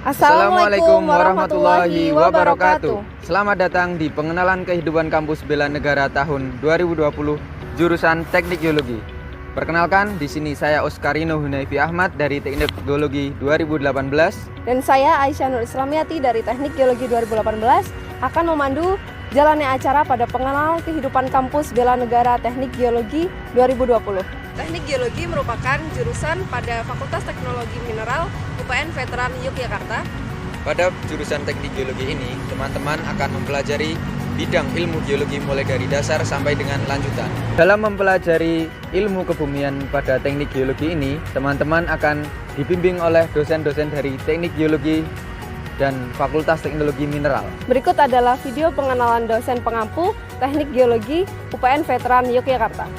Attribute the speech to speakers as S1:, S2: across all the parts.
S1: Assalamualaikum warahmatullahi wabarakatuh. Selamat datang di pengenalan kehidupan kampus bela negara tahun 2020 jurusan Teknik Geologi. Perkenalkan, di sini saya Oskarino Hunayfi Ahmad dari Teknik Geologi 2018
S2: dan saya Aisyah Nur Islamiyati dari Teknik Geologi 2018 akan memandu jalannya acara pada pengenalan kehidupan kampus bela negara Teknik Geologi 2020. Teknik Geologi merupakan jurusan pada Fakultas Teknologi Mineral UPN Veteran Yogyakarta.
S1: Pada jurusan Teknik Geologi ini, teman-teman akan mempelajari bidang ilmu geologi mulai dari dasar sampai dengan lanjutan. Dalam mempelajari ilmu kebumian pada Teknik Geologi ini, teman-teman akan dibimbing oleh dosen-dosen dari Teknik Geologi dan Fakultas Teknologi Mineral.
S2: Berikut adalah video pengenalan dosen pengampu Teknik Geologi UPN Veteran Yogyakarta.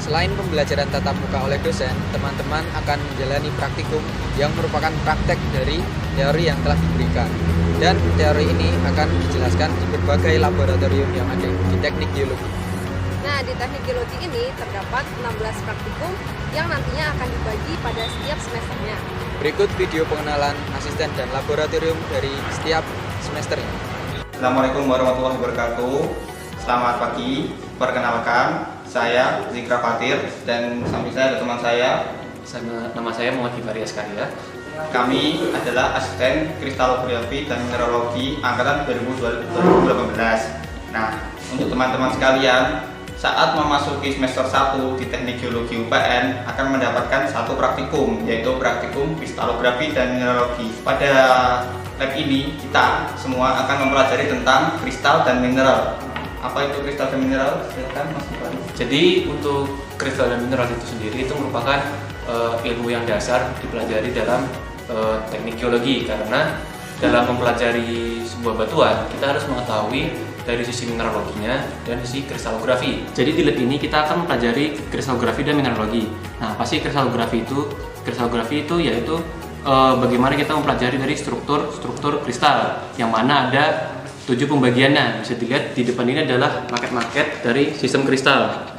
S1: Selain pembelajaran tatap muka oleh dosen, teman-teman akan menjalani praktikum yang merupakan praktek dari teori yang telah diberikan. Dan teori ini akan dijelaskan di berbagai laboratorium yang ada di Teknik Geologi.
S2: Nah, di Teknik Geologi ini terdapat 16 praktikum yang nantinya akan dibagi pada setiap semesternya.
S1: Berikut video pengenalan asisten dan laboratorium dari setiap semesternya.
S3: Assalamualaikum warahmatullahi wabarakatuh. Selamat pagi. Perkenalkan, saya Zikra Fatir dan samping saya ada teman saya.
S4: Nama saya Muhammad Gifari Askaria.
S3: Kami adalah asisten kristalografi dan mineralogi angkatan 2018. Nah, untuk teman-teman sekalian, saat memasuki semester 1 di Teknik Geologi UPN akan mendapatkan satu praktikum, yaitu praktikum kristalografi dan mineralogi. Pada lab ini kita semua akan mempelajari tentang kristal dan mineral. Apa itu kristal dan mineral? Silakan Mas Gifari.
S4: Jadi untuk kristal dan mineral itu sendiri itu merupakan ilmu yang dasar dipelajari dalam teknik geologi, karena dalam mempelajari sebuah batuan kita harus mengetahui dari sisi mineraloginya dan sisi kristalografi. Jadi di lab ini kita akan mempelajari kristalografi dan mineralogi. Nah, apa sih kristalografi itu? Kristalografi itu yaitu bagaimana kita mempelajari dari struktur kristal, yang mana ada 7 pembagiannya. Bisa dilihat di depan ini adalah maket-maket dari sistem kristal.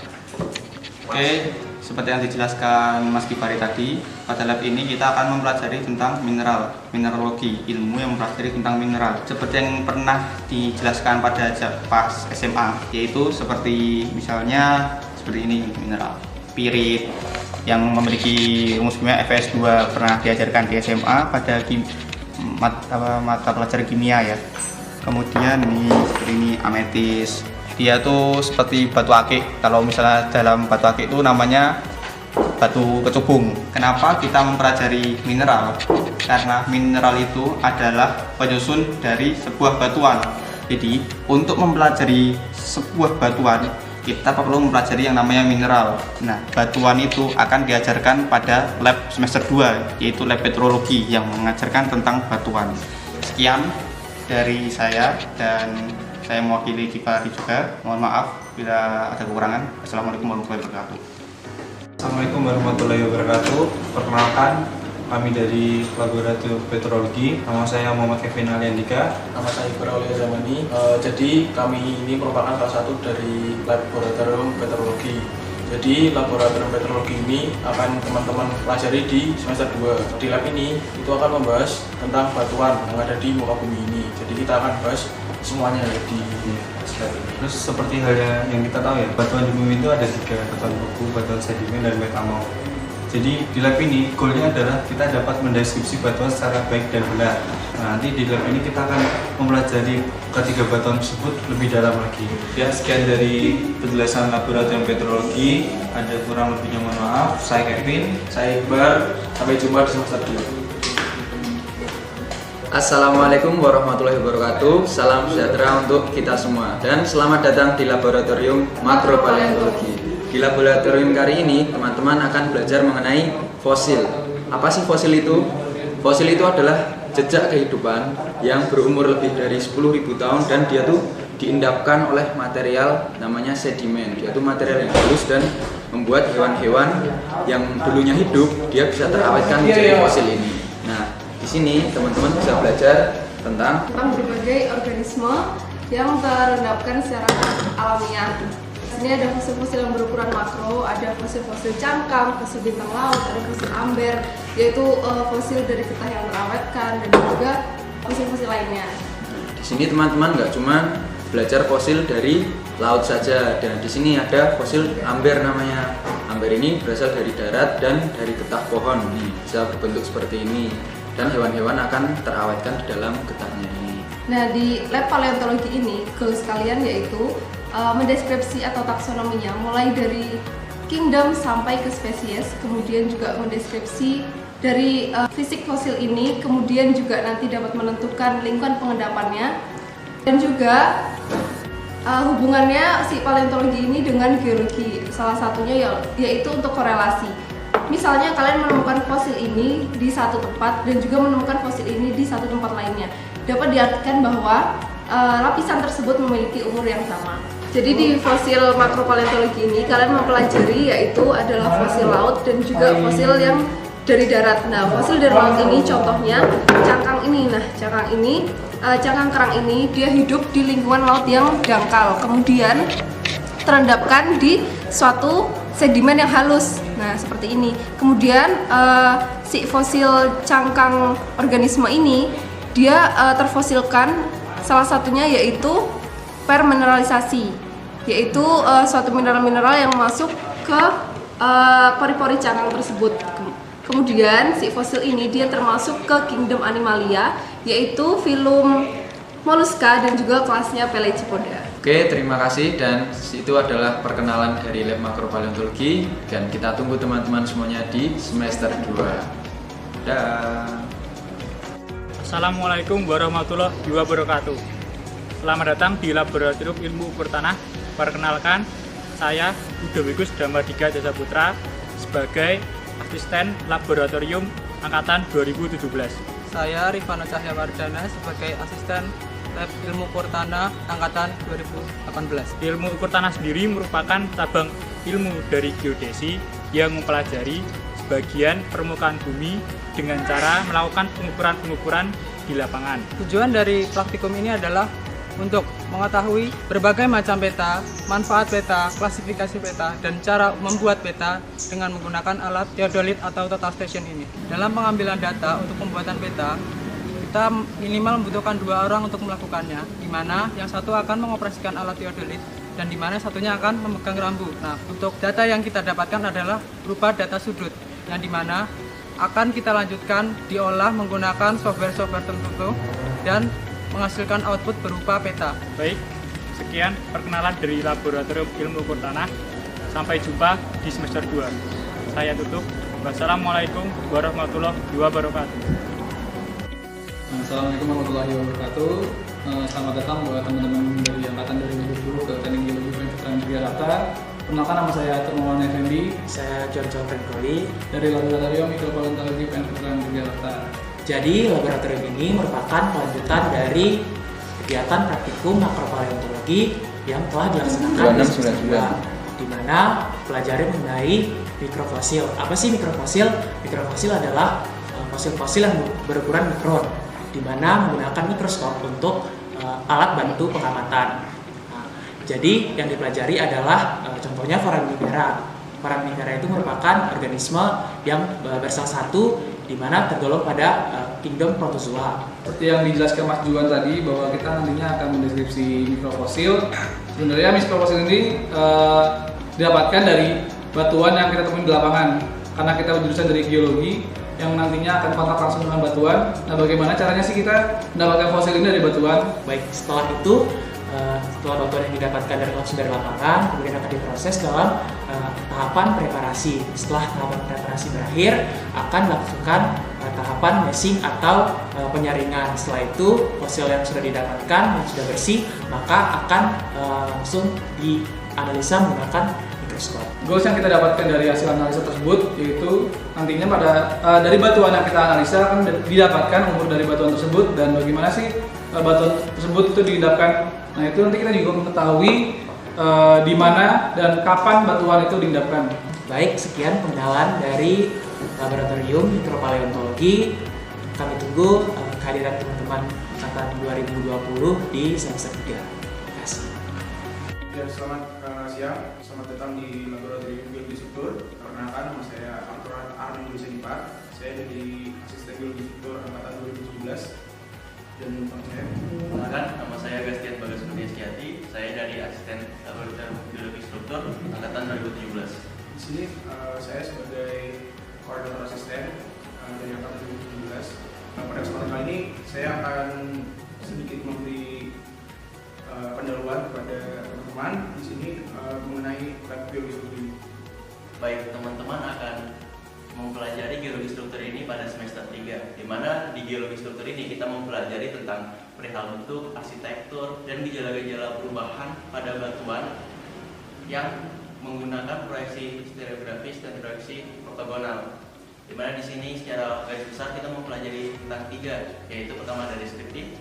S3: Oke, seperti yang dijelaskan Mas Gifari tadi, pada lab ini kita akan mempelajari tentang mineralogi, ilmu yang mempelajari tentang mineral. Seperti yang pernah dijelaskan pada pas SMA, yaitu seperti misalnya seperti ini, mineral pirit yang memiliki rumus kimia FS2, pernah diajarkan di SMA pada mata pelajaran kimia ya. Kemudian seperti ini ametis, dia tuh seperti batu akik. Kalau misalnya dalam batu akik itu namanya batu kecubung. Kenapa kita mempelajari mineral? Karena mineral itu adalah penyusun dari sebuah batuan. Jadi untuk mempelajari sebuah batuan kita perlu mempelajari yang namanya mineral. Nah, batuan itu akan diajarkan pada lab semester 2, yaitu lab petrologi yang mengajarkan tentang batuan. Sekian dari saya, dan saya mewakili Gifari juga. Mohon maaf bila ada kekurangan. Assalamualaikum warahmatullahi wabarakatuh.
S5: Assalamualaikum warahmatullahi wabarakatuh. Perkenalkan, kami dari Laboratorium Petrologi. Nama saya Muhammad Kevin Aliandika.
S6: Nama saya Iqbal Aulia Zamani. Jadi kami ini merupakan salah satu dari Laboratorium Petrologi. Jadi laboratorium petrologi ini akan teman-teman pelajari di semester 2. Di lab ini itu akan membahas tentang batuan yang ada di muka bumi ini. Jadi kita akan bahas semuanya di lab ini.
S5: Terus seperti halnya yang kita tahu ya, batuan di bumi itu ada 3, batuan beku, batuan sedimen, dan metamorf. Jadi di lab ini goalnya adalah kita dapat mendeskripsi batuan secara baik dan benar. Nah, nanti di lab ini kita akan mempelajari ketiga batuan tersebut lebih dalam lagi. Ya, sekian dari penjelasan laboratorium petrologi. Ada kurang lebihnya mohon maaf. Saya Kevin.
S6: Saya Iqbal. Sampai jumpa di semester 2.
S1: Assalamualaikum warahmatullahi wabarakatuh. Salam sejahtera untuk kita semua dan selamat datang di Laboratorium Makropaleontologi. Di laboratorium kali ini teman-teman akan belajar mengenai fosil. Apa sih fosil itu? Fosil itu adalah jejak kehidupan yang berumur lebih dari 10.000 tahun dan dia tuh diendapkan oleh material namanya sedimen. Dia tuh material yang halus dan membuat hewan-hewan yang dulunya hidup dia bisa terawetkan menjadi fosil ini. Nah, di sini teman-teman bisa belajar tentang
S2: berbagai organisme yang terendapkan secara alamiah. Di sini ada fosil-fosil yang berukuran makro, ada fosil-fosil cangkang, fosil bintang laut, ada fosil amber, yaitu fosil dari getah yang terawetkan, dan juga fosil-fosil lainnya.
S1: Di sini teman-teman nggak cuma belajar fosil dari laut saja, dan di sini ada fosil amber namanya. Amber ini berasal dari darat dan dari getah pohon, bisa berbentuk seperti ini, dan hewan-hewan akan terawetkan di dalam getahnya ini.
S2: Nah, di lab paleontologi ini goals kalian yaitu mendeskripsi atau taksonominya mulai dari kingdom sampai ke spesies, kemudian juga mendeskripsi dari fisik fosil ini, kemudian juga nanti dapat menentukan lingkungan pengendapannya, dan juga hubungannya si paleontologi ini dengan geologi. Salah satunya yaitu untuk korelasi. Misalnya kalian menemukan fosil ini di satu tempat dan juga menemukan fosil ini di satu tempat lainnya, dapat diartikan bahwa lapisan tersebut memiliki umur yang sama. Jadi di fosil makropaleontologi ini kalian mempelajari yaitu adalah fosil laut dan juga fosil yang dari darat. Nah, fosil dari laut ini contohnya cangkang ini. Nah, cangkang kerang ini dia hidup di lingkungan laut yang dangkal, kemudian terendapkan di suatu sedimen yang halus. Nah, seperti ini. Kemudian si fosil cangkang organisme ini dia terfosilkan, salah satunya yaitu permineralisasi, yaitu suatu mineral-mineral yang masuk ke pori-pori cangkang tersebut. Kemudian si fosil ini dia termasuk ke kingdom Animalia, yaitu filum Mollusca dan juga kelasnya Pelecypoda.
S1: Oke, terima kasih, dan itu adalah perkenalan dari lab makropaleontologi, dan kita tunggu teman-teman semuanya di semester 2. Dah.
S7: Assalamualaikum warahmatullahi wabarakatuh. Selamat datang di Laboratorium Ilmu Ukur Tanah. Perkenalkan, saya Udowikus Damadika Jasa Putra sebagai Asisten Laboratorium Angkatan 2017.
S8: Saya Rifano Cahyawardana sebagai Asisten Lab Ilmu Ukur Tanah Angkatan 2018.
S7: Ilmu ukur tanah sendiri merupakan cabang ilmu dari geodesi yang mempelajari sebagian permukaan bumi dengan cara melakukan pengukuran-pengukuran di lapangan.
S8: Tujuan dari praktikum ini adalah untuk mengetahui berbagai macam peta, manfaat peta, klasifikasi peta, dan cara membuat peta dengan menggunakan alat theodolit atau total station ini. Dalam pengambilan data untuk pembuatan peta, kita minimal membutuhkan 2 orang untuk melakukannya, di mana yang satu akan mengoperasikan alat theodolit dan di mana satunya akan memegang rambu. Nah, untuk data yang kita dapatkan adalah berupa data sudut, yang di mana akan kita lanjutkan diolah menggunakan software-software tertentu dan menghasilkan output berupa peta.
S7: Baik, sekian perkenalan dari Laboratorium Ilmu Ukur Tanah. Sampai jumpa di semester 2. Saya tutup. Wassalamualaikum warahmatullahi wabarakatuh.
S9: Assalamualaikum warahmatullahi wabarakatuh. Selamat datang buat teman-teman dari Angkatan 2020 ke Teknik Geologi Universitas Jakarta. Perkenalkan, nama saya Termawan Effendi.
S10: Saya Jorjo Frenkoli
S9: dari Laboratorium Mikropaleontologi Universitas Jakarta.
S10: Jadi, laboratorium ini merupakan kelanjutan dari kegiatan praktikum makropaleontologi yang telah dilaksanakan di mana pelajari mengenai mikrofosil. Apa sih mikrofosil? Mikrofosil adalah fosil-fosil yang berukuran mikron, di mana menggunakan mikroskop untuk alat bantu pengamatan. Nah, jadi yang dipelajari adalah contohnya foraminifera. Foraminifera itu merupakan organisme yang bersalah satu di mana tergolong pada kingdom protozoa.
S9: Seperti yang dijelaskan Mas Juan tadi, bahwa kita nantinya akan mendeskripsi mikrofosil. Sebenarnya mikrofosil ini didapatkan dari batuan yang kita temui di lapangan. Karena kita jurusan dari geologi yang nantinya akan kontak langsung dengan batuan. Nah, bagaimana caranya sih kita mendapatkan fosil ini dari batuan?
S10: Baik, setelah itu setelah bantuan yang didapatkan langsung dari lapangan, kemudian akan diproses dalam tahapan preparasi. Setelah tahapan preparasi berakhir, akan dilakukan tahapan meshing atau penyaringan. Setelah itu fosil yang sudah didapatkan, yang sudah bersih, maka akan langsung dianalisa menggunakan mikroskop.
S9: Goals yang kita dapatkan dari hasil analisa tersebut yaitu nantinya dari batuan yang kita analisa akan didapatkan umur dari batuan tersebut dan bagaimana sih batuan tersebut itu diendapkan. Nah itu nanti kita juga mengetahui di mana dan kapan batuan itu diendapkan.
S10: Baik, sekian pengenalan dari Laboratorium Mikropaleontologi. Kami tunggu kehadiran teman-teman angkatan 2020 di semester 3. Terima kasih.
S6: Ya, selamat siang, selamat datang di Laboratorium Biologi Struktur. Perkenalkan, nama saya Armin Dulcenipa. Saya dari Asisten Biologi Struktur angkatan 2017. Dan
S11: perkenalkan, nama saya Gastian Bagas Kurnia Setiati. Saya dari Asisten Laboratorium Biologi Struktur angkatan 2017.
S6: Di sini saya sebagai koordinator asisten dari angkatan 2017. Pada kesempatan kali ini saya akan sedikit memberi pendahuluan kepada teman-teman di sini mengenai lab biologi struktur ini.
S11: Baik, teman-teman akan mempelajari geologi struktur ini pada semester 3, di mana di geologi struktur ini kita mempelajari tentang perihal bentuk, arsitektur, dan gejala-gejala perubahan pada batuan yang menggunakan proyeksi stereografis dan proyeksi ortogonal. Di mana di sini secara garis besar kita mempelajari tentang 3, yaitu pertama ada deskriptif,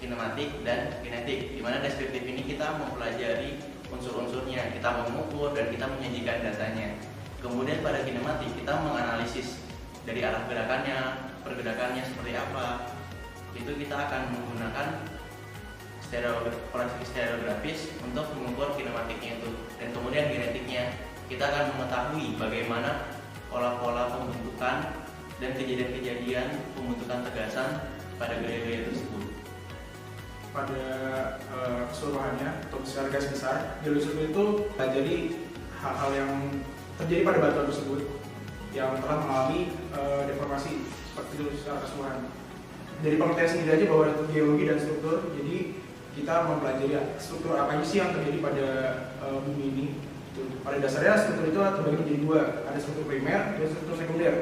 S11: kinematik, dan kinetik. Di mana deskriptif ini kita mempelajari unsur-unsurnya, kita mengukur dan kita menyajikan datanya. Kemudian pada kinematik kita menganalisis dari arah gerakannya, pergerakannya seperti apa. Itu kita akan menggunakan proyeksi stereografis untuk mengukur kinematiknya itu. Dan kemudian genetiknya kita akan mengetahui bagaimana pola-pola pembentukan dan kejadian-kejadian pembentukan tegasan pada gaya-gaya tersebut.
S6: Pada keseluruhannya atau secara garis besar, geologi struktur itu pelajari hal-hal yang terjadi pada batuan tersebut yang telah mengalami deformasi seperti itu secara keseluruhan. Dari pengertian sendiri aja bahwa geologi dan struktur, jadi kita mempelajari struktur apa sih yang terjadi pada bumi ini. Pada dasarnya struktur itu terbagi menjadi 2, ada struktur primer dan struktur sekunder.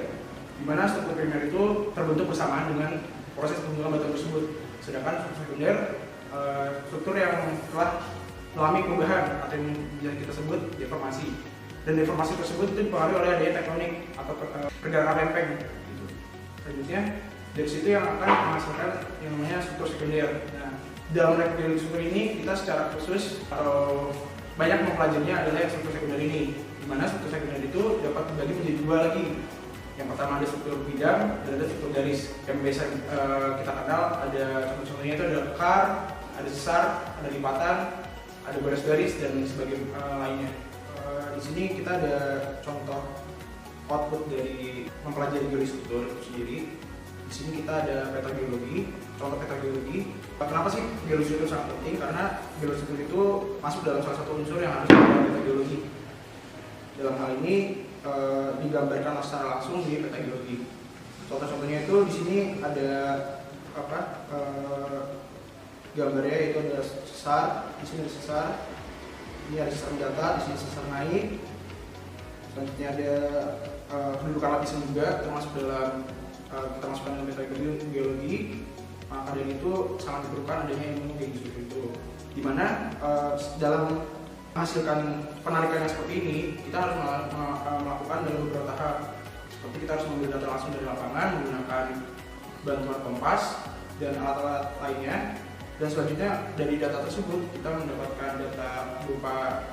S6: Di mana struktur primer itu terbentuk bersamaan dengan proses pembentukan batuan tersebut. Sedangkan struktur sekunder struktur yang telah mengalami perubahan atau yang bisa kita sebut deformasi. Dan deformasi tersebut itu dipengaruhi oleh daya tektonik atau pergerakan lempeng. Gitu. Selanjutnya dari situ yang akan menghasilkan yang namanya struktur sekunder. Nah, dalam lab biologi struktur ini kita secara khusus atau banyak mempelajarinya adalah yang struktur sekunder ini. Di mana struktur sekunder itu dapat dibagi menjadi 2 lagi. Yang pertama ada struktur bidang dan ada struktur garis. Yang biasa kita kenal ada contoh-contohnya itu ada kar, ada sesar, ada lipatan, ada garis-garis dan sebagainya lainnya. Di sini kita ada contoh output dari mempelajari geologi struktur itu sendiri. Di sini kita ada peta geologi, contoh peta geologi. Kenapa sih geologi struktur sangat penting? Karena geologi struktur itu masuk dalam salah satu unsur yang harus dilakukan peta geologi. Dalam hal ini digambarkan secara langsung di peta geologi. Contoh-contohnya itu di sini ada gambarnya, yaitu ada sesar, di sini ada sesar. Ini ada sesar mendatar, di sini sesar naik. Selanjutnya ada kedudukan lapisan juga termasuk dalam kita masukkan dalam meta geologi. Maka dari itu sangat diperlukan adanya ilmu geologi struktur itu. Di mana dalam menghasilkan penarikan yang seperti ini kita harus melakukan dalam beberapa tahap. Seperti kita harus mengambil data langsung dari lapangan menggunakan bantuan kompas dan alat-alat lainnya. Dan selanjutnya dari data tersebut kita mendapatkan data berupa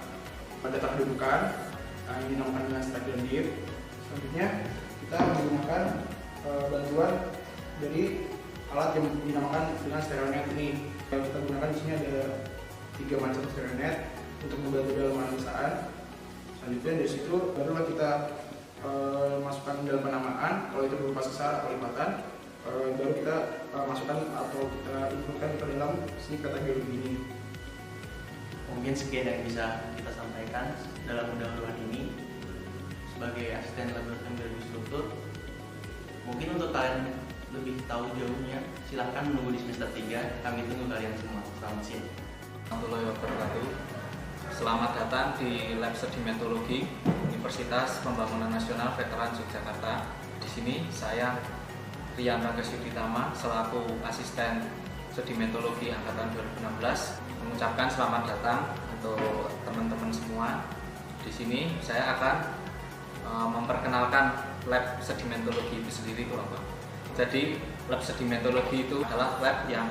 S6: data kedudukan yang dinamakan dengan stratigraph deep. Selanjutnya kita menggunakan bantuan dari alat yang dinamakan dengan stereonet ini. Yang kita gunakan di sini ada 3 macam stereonet untuk membantu dalam analisaan. Selanjutnya dari situ barulah kita masukkan dalam penamaan, kalau itu berupa sesar atau lipatan. Baru kita masukkan atau kita inputkan ke dalam si peta geologi ini.
S11: Mungkin sekian yang bisa kita sampaikan dalam pendahuluan ini sebagai asisten laboratorium biologi struktur. Mungkin untuk kalian lebih tahu jauhnya, silahkan menunggu di semester 3. Kami tunggu kalian semua. Selamat siang.
S12: Warahmatullahi wabarakatuh. Selamat datang di Lab Sedimentologi Universitas Pembangunan Nasional Veteran Yogyakarta. Di sini saya Rian Ragasuditama selaku asisten sedimentologi angkatan 2016 mengucapkan selamat datang untuk teman-teman semua. Di sini saya akan memperkenalkan lab sedimentologi itu sendiri itu apa. Jadi lab sedimentologi itu adalah lab yang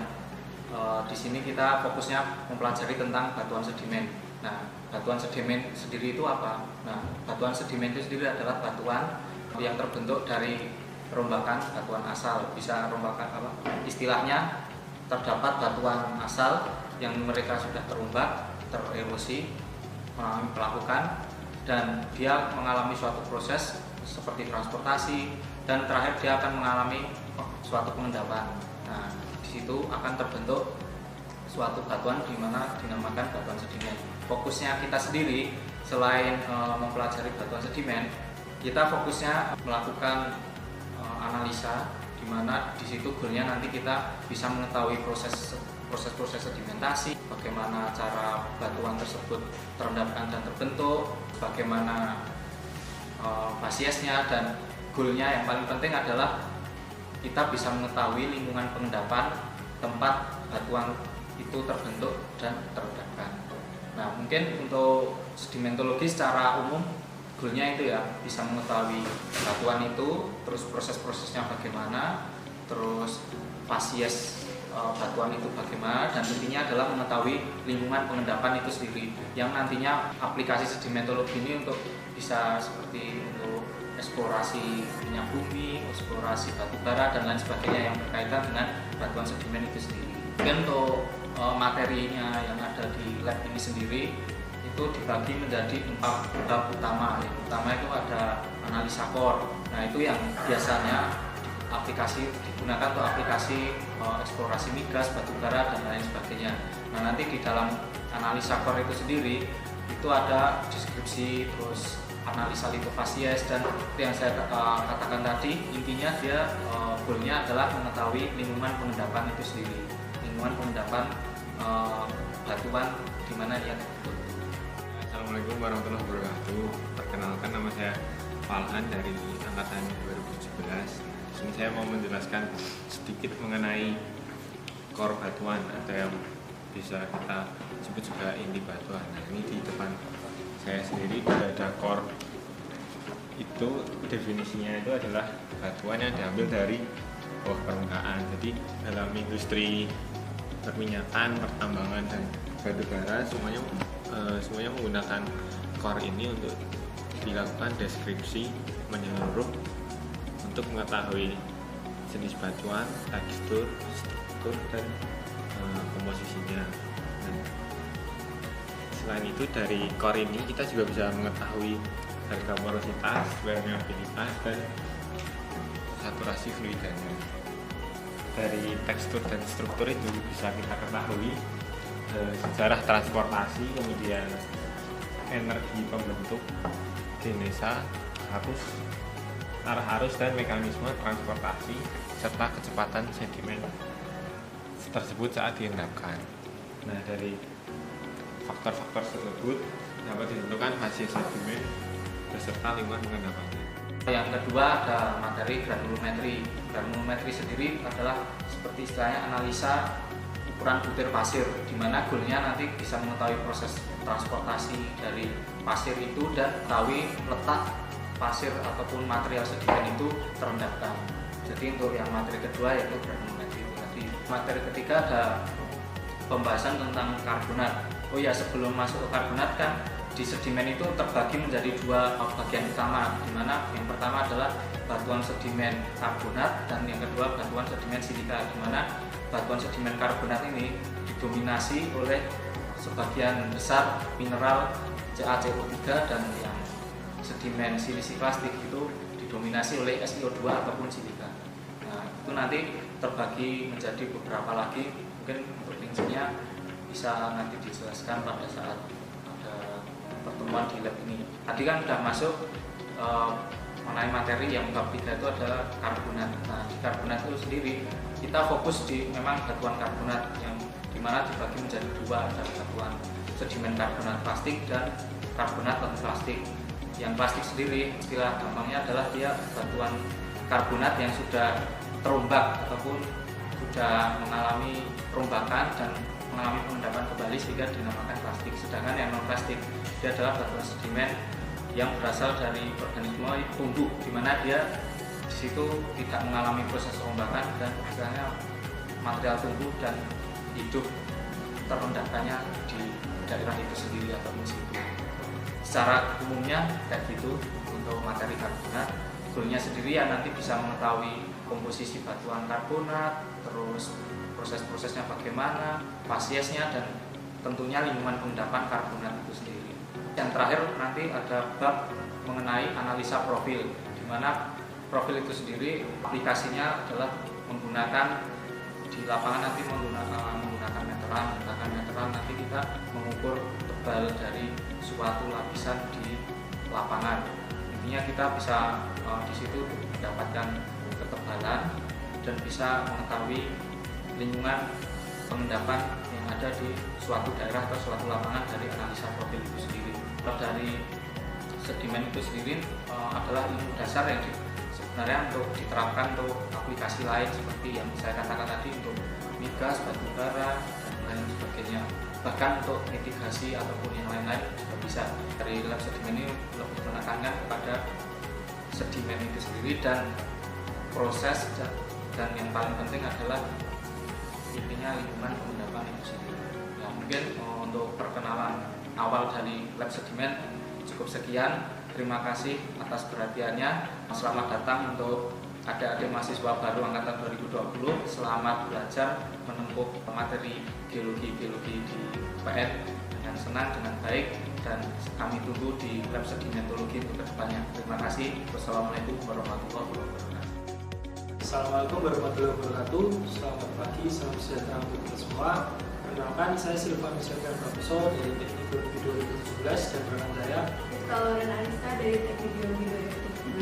S12: di sini kita fokusnya mempelajari tentang batuan sedimen. Nah, batuan sedimen sendiri itu apa? Nah, batuan sedimen itu sendiri adalah batuan yang terbentuk dari rombakan batuan asal. Bisa rombakan apa? Istilahnya terdapat batuan asal yang mereka sudah terombak, tererosi, mengalami pelapukan, dan dia mengalami suatu proses seperti transportasi, dan terakhir dia akan mengalami suatu pengendapan. Nah, di situ akan terbentuk suatu batuan di mana dinamakan batuan sedimen. Fokusnya kita sendiri selain mempelajari batuan sedimen, kita fokusnya melakukan analisa, di mana di situ goalnya nanti kita bisa mengetahui proses sedimentasi, bagaimana cara batuan tersebut terendapkan dan terbentuk, bagaimana fasiesnya, dan goalnya yang paling penting adalah kita bisa mengetahui lingkungan pengendapan tempat batuan itu terbentuk dan terendapkan. Nah, mungkin untuk sedimentologi secara umum goalnya itu ya bisa mengetahui batuan itu, terus proses-prosesnya bagaimana, terus fasies batuan itu bagaimana, dan intinya adalah mengetahui lingkungan pengendapan itu sendiri, yang nantinya aplikasi sedimentologi ini untuk bisa seperti untuk eksplorasi minyak bumi, eksplorasi batu bara, dan lain sebagainya yang berkaitan dengan batuan sedimen itu sendiri. Mungkin untuk materinya yang ada di lab ini sendiri itu dibagi menjadi 4 bab utama. Yang pertama itu ada analisa core. Nah, itu yang biasanya digunakan untuk aplikasi eksplorasi migas, batu bara, dan lain sebagainya. Nah, nanti di dalam analisa core itu sendiri itu ada deskripsi, terus analisa litofasies, dan yang saya katakan tadi, intinya dia goalnya adalah mengetahui lingkungan pengendapan itu sendiri, lingkungan pengendapan batuan di mana dia terbentuk.
S13: Assalamualaikum warahmatullahi wabarakatuh. Perkenalkan, nama saya Falhan dari angkatan 2017. Di sini saya mau menjelaskan sedikit mengenai core batuan atau yang bisa kita sebut juga inti batuan. Nah, ini di depan saya sendiri sudah ada core. Itu definisinya itu adalah batuan yang diambil dari bawah permukaan. Jadi dalam industri perminyakan, pertambangan, dan batu bara semuanya menggunakan core ini untuk dilakukan deskripsi menyeluruh untuk mengetahui jenis batuan, tekstur, struktur, dan komposisinya. Dan selain itu dari core ini kita juga bisa mengetahui harga porositas, permeabilitas, dan saturasi fluidanya. Dari tekstur dan struktur itu bisa kita ketahui sejarah transportasi, kemudian energi pembentuk, genesa, arus dan mekanisme transportasi, serta kecepatan sedimen tersebut saat diendapkan. Nah, dari faktor-faktor tersebut dapat ditentukan fasies sedimen beserta lingkungan pengendapannya.
S12: Yang kedua ada materi granulometri. Granulometri sendiri adalah seperti istilahnya analisa ukuran butir pasir, di mana goalnya nanti bisa mengetahui proses transportasi dari pasir itu dan mengetahui letak pasir ataupun material sedimen itu terendapkan. Jadi untuk yang materi kedua yaitu granulometri itu tadi. Materi ketiga ada pembahasan tentang karbonat. Oh ya, sebelum masuk ke karbonat kan di sedimen itu terbagi menjadi 2 bagian utama, di mana yang pertama adalah batuan sedimen karbonat dan yang kedua batuan sedimen silika, di mana batuan sedimen karbonat ini didominasi oleh sebagian besar mineral CaCO3, dan yang sedimen silisi plastik itu didominasi oleh SiO2 ataupun silika. Nah, itu nanti terbagi menjadi beberapa lagi, mungkin untuk rincinya bisa nanti dijelaskan pada saat ada pertemuan di lab ini. Tadi kan sudah masuk mengenai materi yang bab 3 itu adalah karbonat. Nah, di karbonat itu sendiri kita fokus di memang batuan karbonat yang di mana dibagi menjadi dua, ada batuan sedimen karbonat plastik dan karbonat non plastik. Yang plastik sendiri istilah gampangnya adalah dia batuan karbonat yang sudah terombak ataupun sudah mengalami perombakan dan mengalami pengendapan kembali sehingga dinamakan plastik. Sedangkan yang non plastik dia adalah batuan sedimen yang berasal dari organisme tumbuh, di mana dia di situ tidak mengalami proses perombakan dan istilahnya material tumbuh dan hidup terendapkannya di daerah itu sendiri atau di situ. Secara umumnya kayak gitu untuk materi karbonat. Goalnya sendiri ya nanti bisa mengetahui komposisi batuan karbonat, terus proses-prosesnya bagaimana, fasiesnya, dan tentunya lingkungan pengendapan karbonat itu sendiri. Yang terakhir nanti ada bab mengenai analisa profil, di mana profil itu sendiri aplikasinya adalah menggunakan di lapangan nanti menggunakan meteran nanti kita mengukur tebal dari suatu lapisan di lapangan. Intinya kita bisa di situ mendapatkan ketebalan dan bisa mengetahui lingkungan pengendapan yang ada di suatu daerah atau suatu lapangan dari analisa profil itu sendiri. Kalau dari sedimen itu sendiri adalah ilmu dasar yang sebenarnya untuk diterapkan untuk aplikasi lain seperti yang saya katakan tadi untuk migas, batu bara, dan lain sebagainya. Bahkan untuk mitigasi ataupun yang lain-lain juga bisa. Dari lab sedimen ini lebih menekankan kepada sedimen itu sendiri dan proses, dan yang paling penting adalah intinya lingkungan pengendapan itu sendiri. Ya, mungkin untuk perkenalan awal dari lab sedimen cukup sekian. Terima kasih atas perhatiannya. Selamat datang untuk adik-adik mahasiswa baru angkatan 2020. Selamat belajar menempuh materi geologi di UPN dengan senang, dengan baik, dan kami tunggu di lab sedimentologi untuk kedepannya. Terima kasih. Wassalamualaikum warahmatullahi wabarakatuh.
S14: Assalamualaikum warahmatullahi wabarakatuh. Selamat pagi, salam sejahtera untuk kita semua. Perkenalkan, saya Silvan Misyakir Profesor dari Teknik Geologi 2017 dan rekan saya
S15: Lauren Anissa dari Teknik Geologi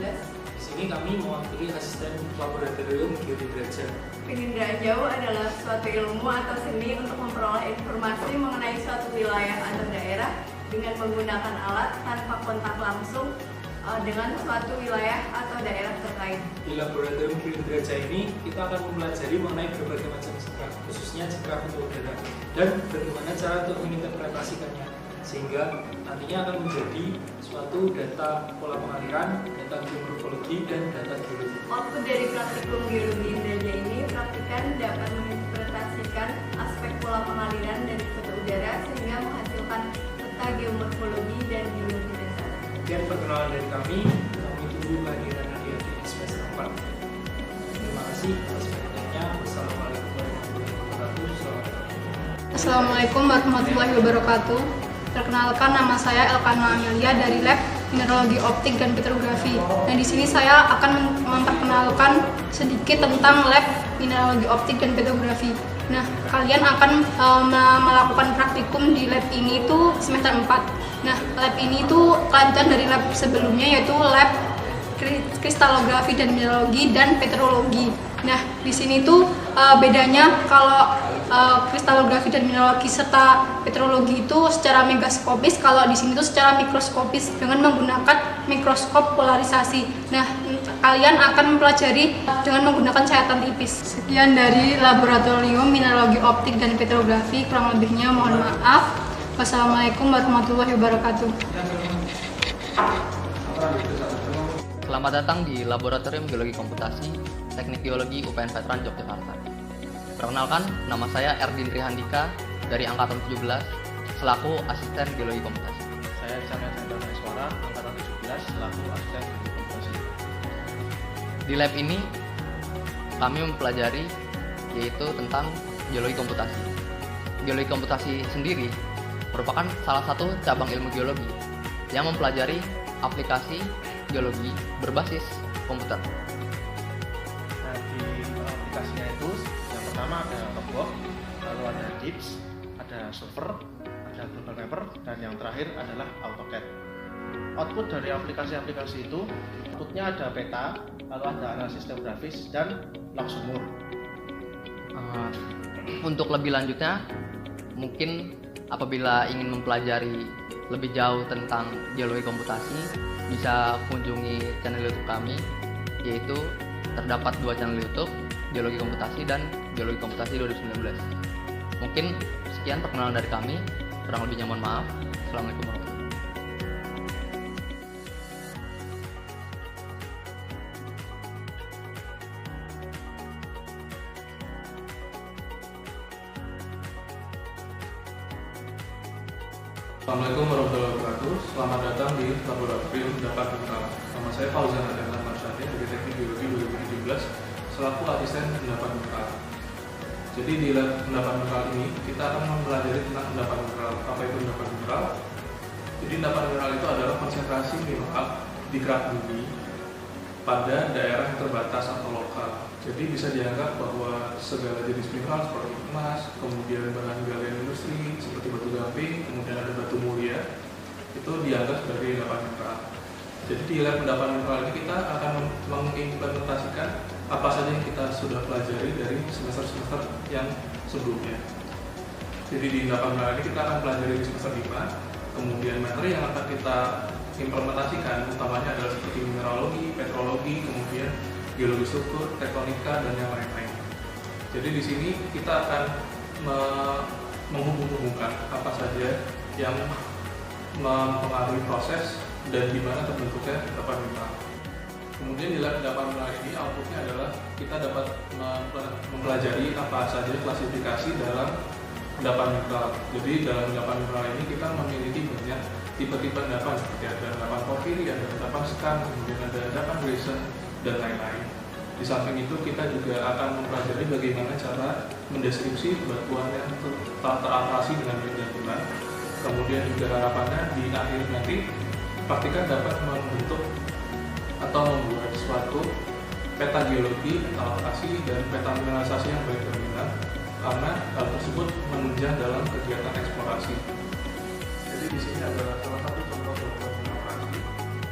S15: 2017.
S14: Di sini kami mewakili asisten laboratorium Geologi Derajat.
S15: Penginderaan jauh adalah suatu ilmu atau seni untuk memperoleh informasi mengenai suatu wilayah atau daerah dengan menggunakan alat tanpa kontak langsung dengan suatu wilayah atau daerah terkait.
S14: Di laboratorium Geologi Derajat ini kita akan mempelajari mengenai berbagai macam cekrak, khususnya cekrak untuk udara, dan bagaimana cara untuk menginterpretasikannya, sehingga nantinya akan menjadi suatu data pola pengaliran, data geomorfologi, dan data geologi.
S15: Output dari praktikum geologi Indraja ini praktikan dapat menginterpretasikan aspek pola pengaliran dari suatu udara sehingga menghasilkan peta geomorfologi dan geologi dasar.
S14: Sekian perkenalan dari kami tunggu kehadiran adik-adik di semester 4. Terima kasih atas perhatiannya. Wassalamualaikum warahmatullahi wabarakatuh.
S16: Assalamualaikum warahmatullahi wabarakatuh. Perkenalkan, nama saya Elkana Amelia dari Lab Mineralogi Optik dan Petrografi. Nah, di sini saya akan memperkenalkan sedikit tentang Lab Mineralogi Optik dan Petrografi. Nah, kalian akan melakukan praktikum di lab ini itu semester 4. Nah, lab ini itu kelanjutan dari lab sebelumnya, yaitu lab kristalografi dan mineralogi dan petrologi. Nah, di sini tuh bedanya kalau kristalografi dan mineralogi serta petrologi itu secara megaskopis, kalau di sini tuh secara mikroskopis dengan menggunakan mikroskop polarisasi. Nah, kalian akan mempelajari dengan menggunakan cahaya tipis. Sekian dari laboratorium mineralogi optik dan petrografi, kurang lebihnya mohon maaf. Wassalamualaikum warahmatullahi wabarakatuh.
S17: Selamat datang di Laboratorium Geologi Komputasi Teknik Geologi UPN Veteran Yogyakarta. Perkenalkan, nama saya Erdin Rihandika dari Angkatan 17 selaku Asisten Geologi Komputasi.
S18: Saya Chandra Suara, Angkatan 17 selaku Asisten Geologi Komputasi.
S17: Di lab ini kami mempelajari yaitu tentang geologi komputasi. Geologi komputasi sendiri merupakan salah satu cabang ilmu geologi yang mempelajari aplikasi geologi berbasis komputer.
S18: Nah, di aplikasinya itu yang pertama ada logbook, lalu ada DIPS, ada Solver, ada Global Mapper, dan yang terakhir adalah AutoCAD. Output dari aplikasi-aplikasi itu, outputnya ada peta, lalu ada analisis geografis dan log sumur.
S17: Untuk lebih lanjutnya, mungkin apabila ingin mempelajari lebih jauh tentang geologi komputasi, bisa kunjungi channel YouTube kami, yaitu terdapat 2 channel YouTube, Geologi Komputasi dan Geologi Komputasi 2019. Mungkin sekian perkenalan dari kami, kurang lebihnya mohon maaf. Assalamualaikum warahmatullahi wabarakatuh.
S9: Assalamualaikum warahmatullahi wabarakatuh. Selamat datang di Laboratorium Dapat Mineral. Nama saya Fauzan Adnan Marsyadi dari Teknik Geologi 2017 selaku asisten endapan mineral. Jadi di lab endapan mineral ini kita akan mempelajari tentang endapan mineral. Apa itu endapan mineral? Jadi endapan mineral itu adalah konsentrasi mineral di kerak bumi pada daerah yang terbatas atau lokal. Jadi bisa dianggap bahwa segala jenis mineral seperti emas, kemudian bahan galian industri seperti batu gamping, kemudian ada batu mulia, itu dianggap sebagai endapan mineral. Jadi di lab endapan mineral ini kita akan mengimplementasikan apa saja yang kita sudah pelajari dari semester-semester yang sebelumnya. Jadi di endapan mineral ini kita akan pelajari di semester 5, kemudian materi yang akan kita implementasikan utamanya adalah seperti mineralogi, petrologi, kemudian geologi struktur, tektonika, dan yang lain-lain. Jadi di sini kita akan menghubung-hubungkan apa saja yang mempengaruhi proses dan di mana terbentuknya endapan mineral. Kemudian di lab endapan mineral ini outputnya adalah kita dapat mempelajari apa saja klasifikasi dalam endapan mineral. Jadi dalam endapan mineral ini kita memiliki banyak tipe-tipe endapan seperti ada endapan porfiri, ada endapan skarn, kemudian ada endapan Grayson, dan lain-lain. Di samping itu kita juga akan mempelajari bagaimana cara mendeskripsi batuan yang telah teratrasi dengan bulan. Kemudian juga harapannya di akhir nanti praktikan dapat membentuk atau membuat suatu peta geologi, alokasi, dan peta mineralisasi yang baik dan benar, karena hal tersebut menunjang dalam kegiatan eksplorasi. Jadi di sini adalah salah satu contoh alokasi,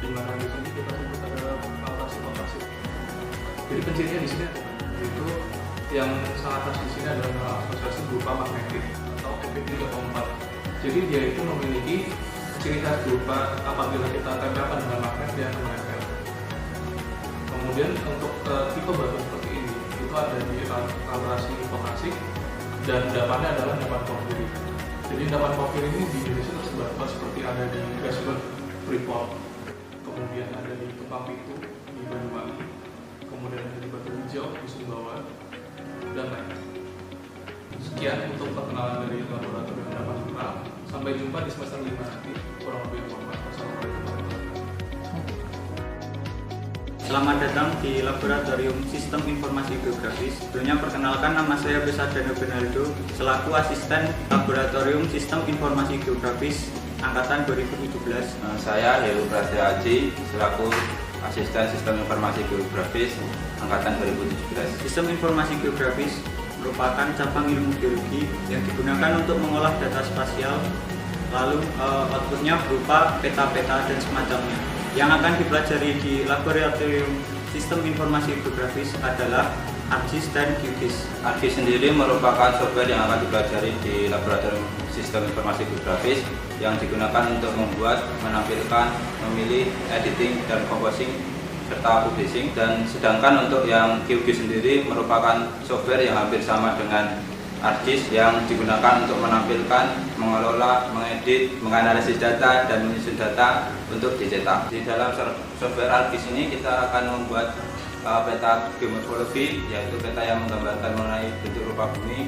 S9: di mana di sini kita sebut adalah alokasi. Jadi pencirinya di sini itu yang sangat khas di sini adalah asosiasi berupa magnetik atau Fp3.4. Jadi dia itu memiliki ciri khas berupa apabila kita tempelkan dengan magnet dia akan menempel. Kemudian untuk tipe batu seperti ini itu ada di kalibrasi hipoklasik dan endapannya adalah endapan porfiri. Jadi endapan porfiri ini di Indonesia tersebar seperti ada di Grassberg, Freeport, kemudian ada di Kepang Pitu di Banyuwangi, kemudian ada di Batu Hijau di Sumbawa, dan lain-lain. Sekian untuk perkenalan dari laboratorium endapan mineral. Sampai jumpa di semester 5 nanti. Kurang lebih Wassalamualaikum warahmatullahi wabarakatuh.
S3: Selamat datang di Laboratorium Sistem Informasi Geografis. Sebelumnya perkenalkan, nama saya Besadano Benaldo selaku asisten Laboratorium Sistem Informasi Geografis angkatan 2017.
S19: Saya Heru Prasetya Aji selaku asisten Sistem Informasi Geografis angkatan 2017.
S3: Sistem Informasi Geografis merupakan cabang ilmu geologi yang digunakan untuk mengolah data spasial, lalu outputnya berupa peta-peta dan semacamnya. Yang akan dipelajari di Laboratorium Sistem Informasi Geografis adalah ArcGIS dan QGIS.
S19: ArcGIS sendiri merupakan software yang akan dipelajari di Laboratorium Sistem Informasi Geografis yang digunakan untuk membuat, menampilkan, memilih, editing, dan composing serta publishing. Dan sedangkan untuk yang QGIS sendiri merupakan software yang hampir sama dengan ArcGIS yang digunakan untuk menampilkan, mengelola, mengedit, menganalisis data, dan menyusun data untuk dicetak. Di dalam software ArcGIS ini kita akan membuat peta geomorfologi, yaitu peta yang menggambarkan mengenai bentuk rupa bumi.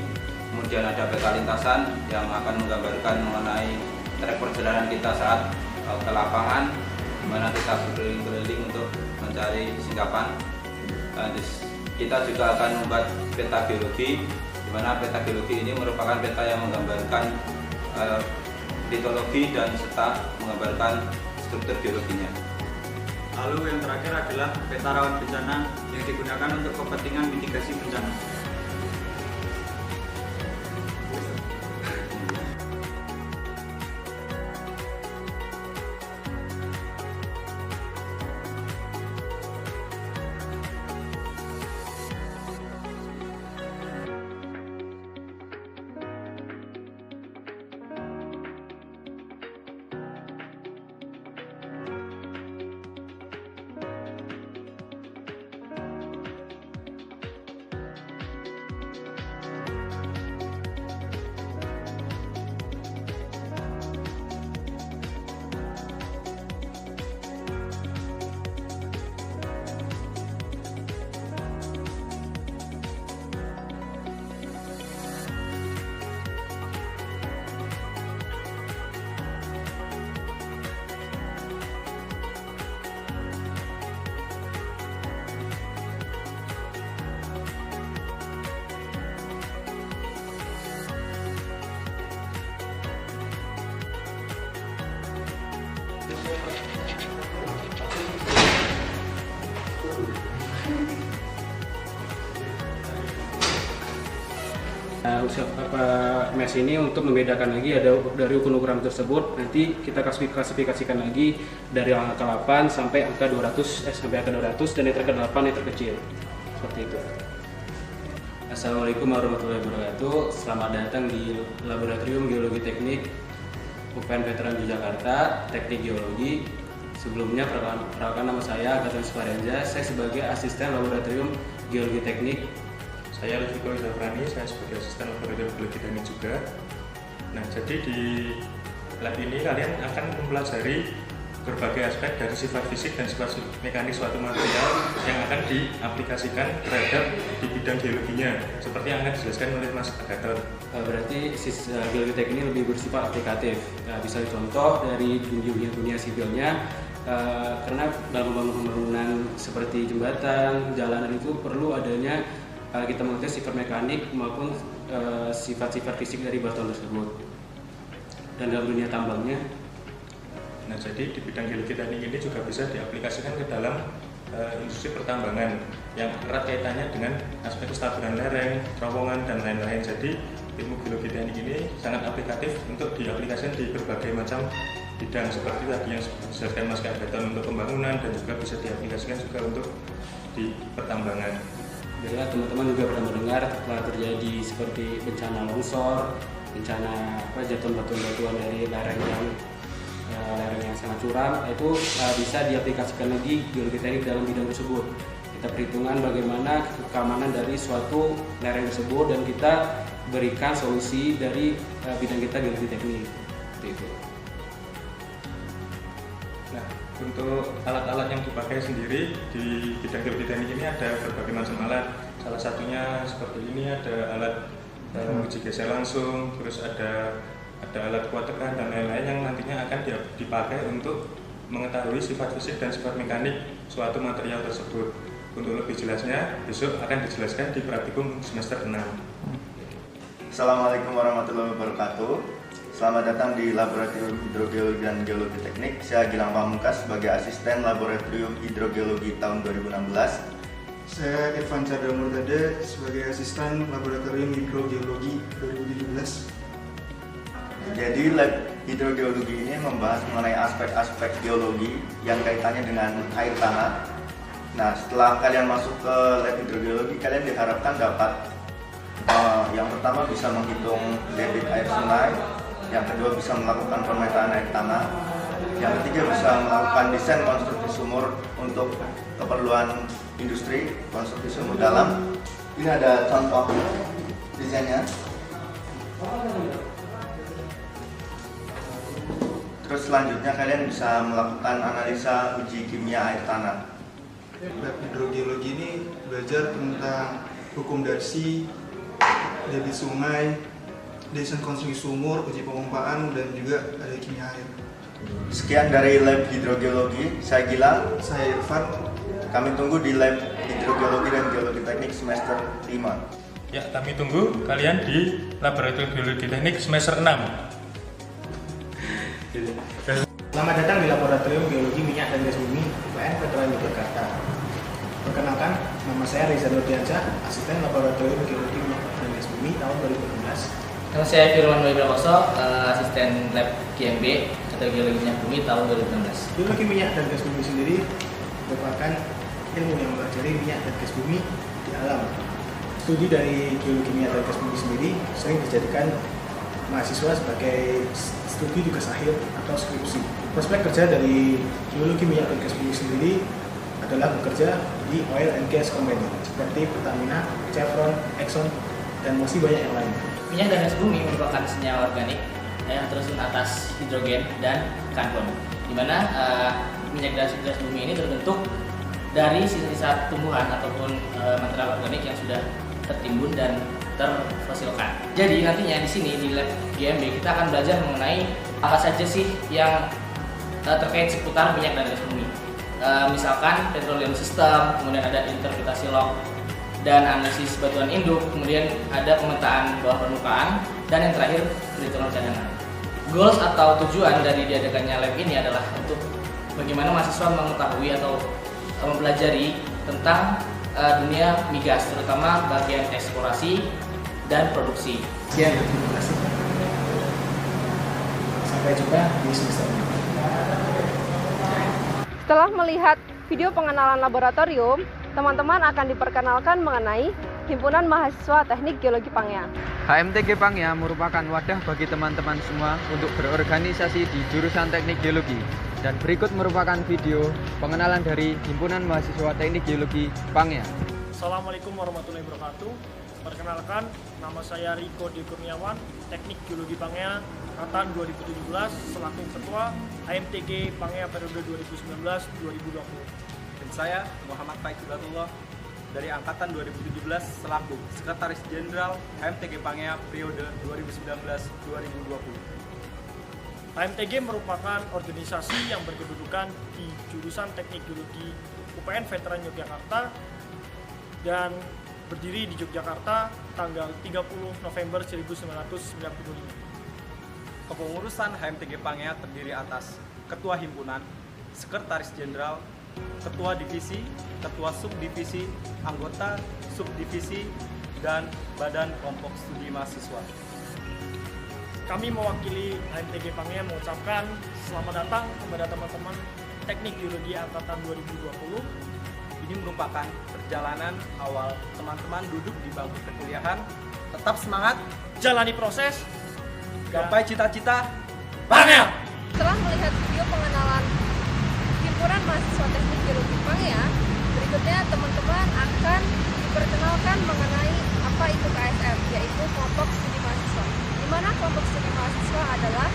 S19: Kemudian ada peta lintasan yang akan menggambarkan mengenai trek perjalanan kita saat ke lapangan, di mana kita berkeliling-keliling untuk mencari singkapan. Kita juga akan membuat peta geologi, di mana peta geologi ini merupakan peta yang menggambarkan litologi dan serta menggambarkan struktur geologinya.
S3: Lalu yang terakhir adalah peta rawan bencana yang digunakan untuk kepentingan mitigasi bencana.
S20: MES ini untuk membedakan lagi ada dari ukuran tersebut, nanti kita klasifikasikan lagi dari angka 8 sampai angka 200 dan yang terkecil 8 yang terkecil. Seperti itu.
S21: Assalamualaikum warahmatullahi wabarakatuh. Selamat datang di Laboratorium Geologi Teknik UPN Veteran Yogyakarta, Teknik Geologi. Sebelumnya perkenalkan nama saya Agathon Farenza. Saya sebagai asisten Laboratorium Geologi Teknik.
S22: Saya Rifiko Zafrani, saya sebagai asisten laboratorium geologi teknik juga. Nah, jadi di lab ini kalian akan mempelajari berbagai aspek dari sifat fisik dan sifat mekanik suatu material yang akan diaplikasikan terhadap di bidang geologinya, seperti yang akan dijelaskan oleh Mas Agathon.
S20: Berarti geologi teknik ini lebih bersifat aplikatif. Bisa dicontoh dari dunia sipilnya, karena dalam pembangunan seperti jembatan, jalanan itu perlu adanya kita mengerti sifat mekanik maupun sifat-sifat fisik dari batuan tersebut. Dan dalam dunia tambangnya,
S22: nah jadi di bidang geologi teknik ini juga bisa diaplikasikan ke dalam industri pertambangan yang erat kaitannya dengan aspek kestabilan lereng, terowongan dan lain-lain. Jadi ilmu geologi teknik ini sangat aplikatif untuk diaplikasikan di berbagai macam bidang seperti tadi yang dijelaskan Mas Agathon untuk pembangunan, dan juga bisa diaplikasikan juga untuk di pertambangan.
S20: Bila teman-teman juga pernah mendengar telah terjadi seperti bencana longsor, bencana jatuh batuan-batuan dari lereng yang sangat curam, itu bisa diaplikasikan lagi geologi teknik dalam bidang tersebut. Kita perhitungan bagaimana keamanan dari suatu lereng tersebut dan kita berikan solusi dari bidang kita geologi teknik. Seperti itu.
S22: Nah, untuk alat-alat yang dipakai sendiri di bidang geologi teknik ini ada berbagai macam alat. Salah satunya seperti ini, ada alat uji geser langsung, terus ada alat kuat tekan dan lain-lain yang nantinya akan dipakai untuk mengetahui sifat fisik dan sifat mekanik suatu material tersebut. Untuk lebih jelasnya, besok akan dijelaskan di praktikum semester 6.
S23: Assalamualaikum warahmatullahi wabarakatuh. Selamat datang di Laboratorium Hidrogeologi dan Geologi Teknik. Saya Gilang Pamungkas sebagai asisten Laboratorium Hidrogeologi tahun 2016.
S24: Saya Irfan Chandra Murtade sebagai asisten Laboratorium Hidrogeologi 2017.
S23: Jadi lab hidrogeologi ini membahas mengenai aspek-aspek geologi yang kaitannya dengan air tanah. Nah, setelah kalian masuk ke lab hidrogeologi, kalian diharapkan dapat yang pertama bisa menghitung debit air sungai, yang kedua bisa melakukan pemetaan air tanah, yang ketiga bisa melakukan desain konstruksi sumur untuk keperluan industri, konstruksi sumur dalam. Ini ada contoh desainnya. Terus selanjutnya kalian bisa melakukan analisa uji kimia air tanah.
S24: Lab hidrogeologi ini belajar tentang hukum darsi, debit sungai, desain konstruksi sumur, uji pemompaan, dan juga ada kimia air.
S23: Sekian dari lab hidrogeologi. Saya Gilang.
S24: Saya Irfan.
S23: Kami tunggu di lab hidrogeologi dan geologi teknik semester 5.
S22: Ya, kami tunggu kalian di Laboratorium Geologi Teknik semester 6.
S25: Selamat datang di Laboratorium Geologi Minyak dan Gas Bumi UPN Veteran Yogyakarta. Perkenalkan, nama saya Reza Nurdiansyah, asisten Laboratorium Geologi Minyak dan Gas Bumi tahun 2016.
S26: Nama saya Firman Wibrakoso, asisten Lab GMB atau Geologi Minyak Bumi tahun 2016.
S25: Geologi minyak dan gas bumi sendiri merupakan ilmu yang mempelajari minyak dan gas bumi di alam. Studi dari geologi minyak dan gas bumi sendiri sering dijadikan mahasiswa sebagai studi tugas akhir atau skripsi. Prospek kerja dari geologi minyak dan gas bumi sendiri adalah bekerja di oil and gas company seperti Pertamina, Chevron, Exxon, dan masih banyak yang lain.
S26: Minyak dan gas bumi merupakan senyawa organik yang tersusun atas hidrogen dan karbon, di mana minyak dan gas bumi ini terbentuk dari sisa-sisa tumbuhan ataupun material organik yang sudah tertimbun dan terfosilkan. Jadi nantinya di sini di lab GMB kita akan belajar mengenai apa saja sih yang terkait seputar minyak dan gas bumi. Misalkan petroleum system, kemudian ada interpretasi log dan analisis batuan induk, kemudian ada pemetaan bawah permukaan, dan yang terakhir perhitungan cadangan. Goals atau tujuan dari diadakannya lab ini adalah untuk bagaimana mahasiswa mengetahui atau mempelajari tentang dunia migas, terutama bagian eksplorasi, dan produksi.
S25: Sekian, terima kasih. Sampai jumpa di semester ini.
S1: Setelah melihat video pengenalan laboratorium, teman-teman akan diperkenalkan mengenai Himpunan Mahasiswa Teknik Geologi Pangea.
S2: HMTG Pangea merupakan wadah bagi teman-teman semua untuk berorganisasi di jurusan Teknik Geologi. Dan berikut merupakan video pengenalan dari Himpunan Mahasiswa Teknik Geologi Pangea.
S4: Assalamualaikum warahmatullahi wabarakatuh. Perkenalkan, nama saya Riko D. Kurniawan, Teknik Geologi Pangea, angkatan 2017, selaku Ketua HMTG Pangea periode 2019-2020.
S5: Dan saya Muhammad Faizulatullah dari angkatan 2017, selaku Sekretaris Jenderal HMTG Pangea periode 2019-2020.
S4: HMTG merupakan organisasi yang berkedudukan di jurusan Teknik Geologi UPN Veteran Yogyakarta dan berdiri di Yogyakarta tanggal 30 November 1995.
S5: Kepengurusan HMTG Pangea terdiri atas Ketua Himpunan, Sekretaris Jenderal, Ketua Divisi, Ketua Subdivisi, Anggota Subdivisi, dan Badan Kelompok Studi Mahasiswa.
S4: Kami mewakili HMTG Pangea mengucapkan selamat datang kepada teman-teman Teknik Geologi angkatan 2020.
S5: Ini merupakan perjalanan awal teman-teman duduk di bangku perkuliahan. Tetap semangat,
S4: jalani proses,
S5: gapai cita-cita,
S4: Pangea!
S1: Setelah melihat video pengenalan Himpunan Mahasiswa Teknik Geologi Pangea, berikutnya teman-teman akan diperkenalkan mengenai apa itu KSM, yaitu Kelompok Studi Mahasiswa. Di mana Kelompok Studi Mahasiswa adalah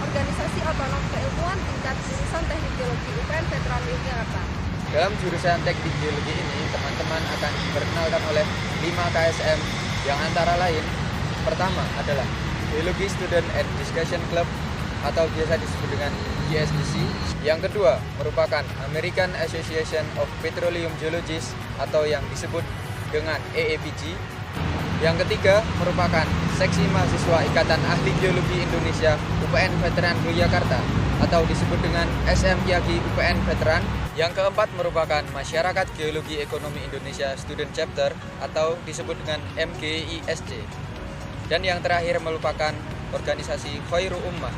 S1: organisasi otonom keilmuan tingkat jurusan Teknik Geologi UPN Veteran Yogyakarta.
S2: Dalam jurusan Teknik Geologi ini, teman-teman akan diperkenalkan oleh 5 KSM yang antara lain, pertama adalah Geologi Student and Discussion Club atau biasa disebut dengan GSDC. Yang kedua merupakan American Association of Petroleum Geologists atau yang disebut dengan AAPG. Yang ketiga merupakan Seksi Mahasiswa Ikatan Ahli Geologi Indonesia UPN Veteran Yogyakarta atau disebut dengan SMIAGI UPN Veteran. Yang keempat merupakan Masyarakat Geologi Ekonomi Indonesia Student Chapter atau disebut dengan MGISC. Dan yang terakhir merupakan organisasi Khairu Ummah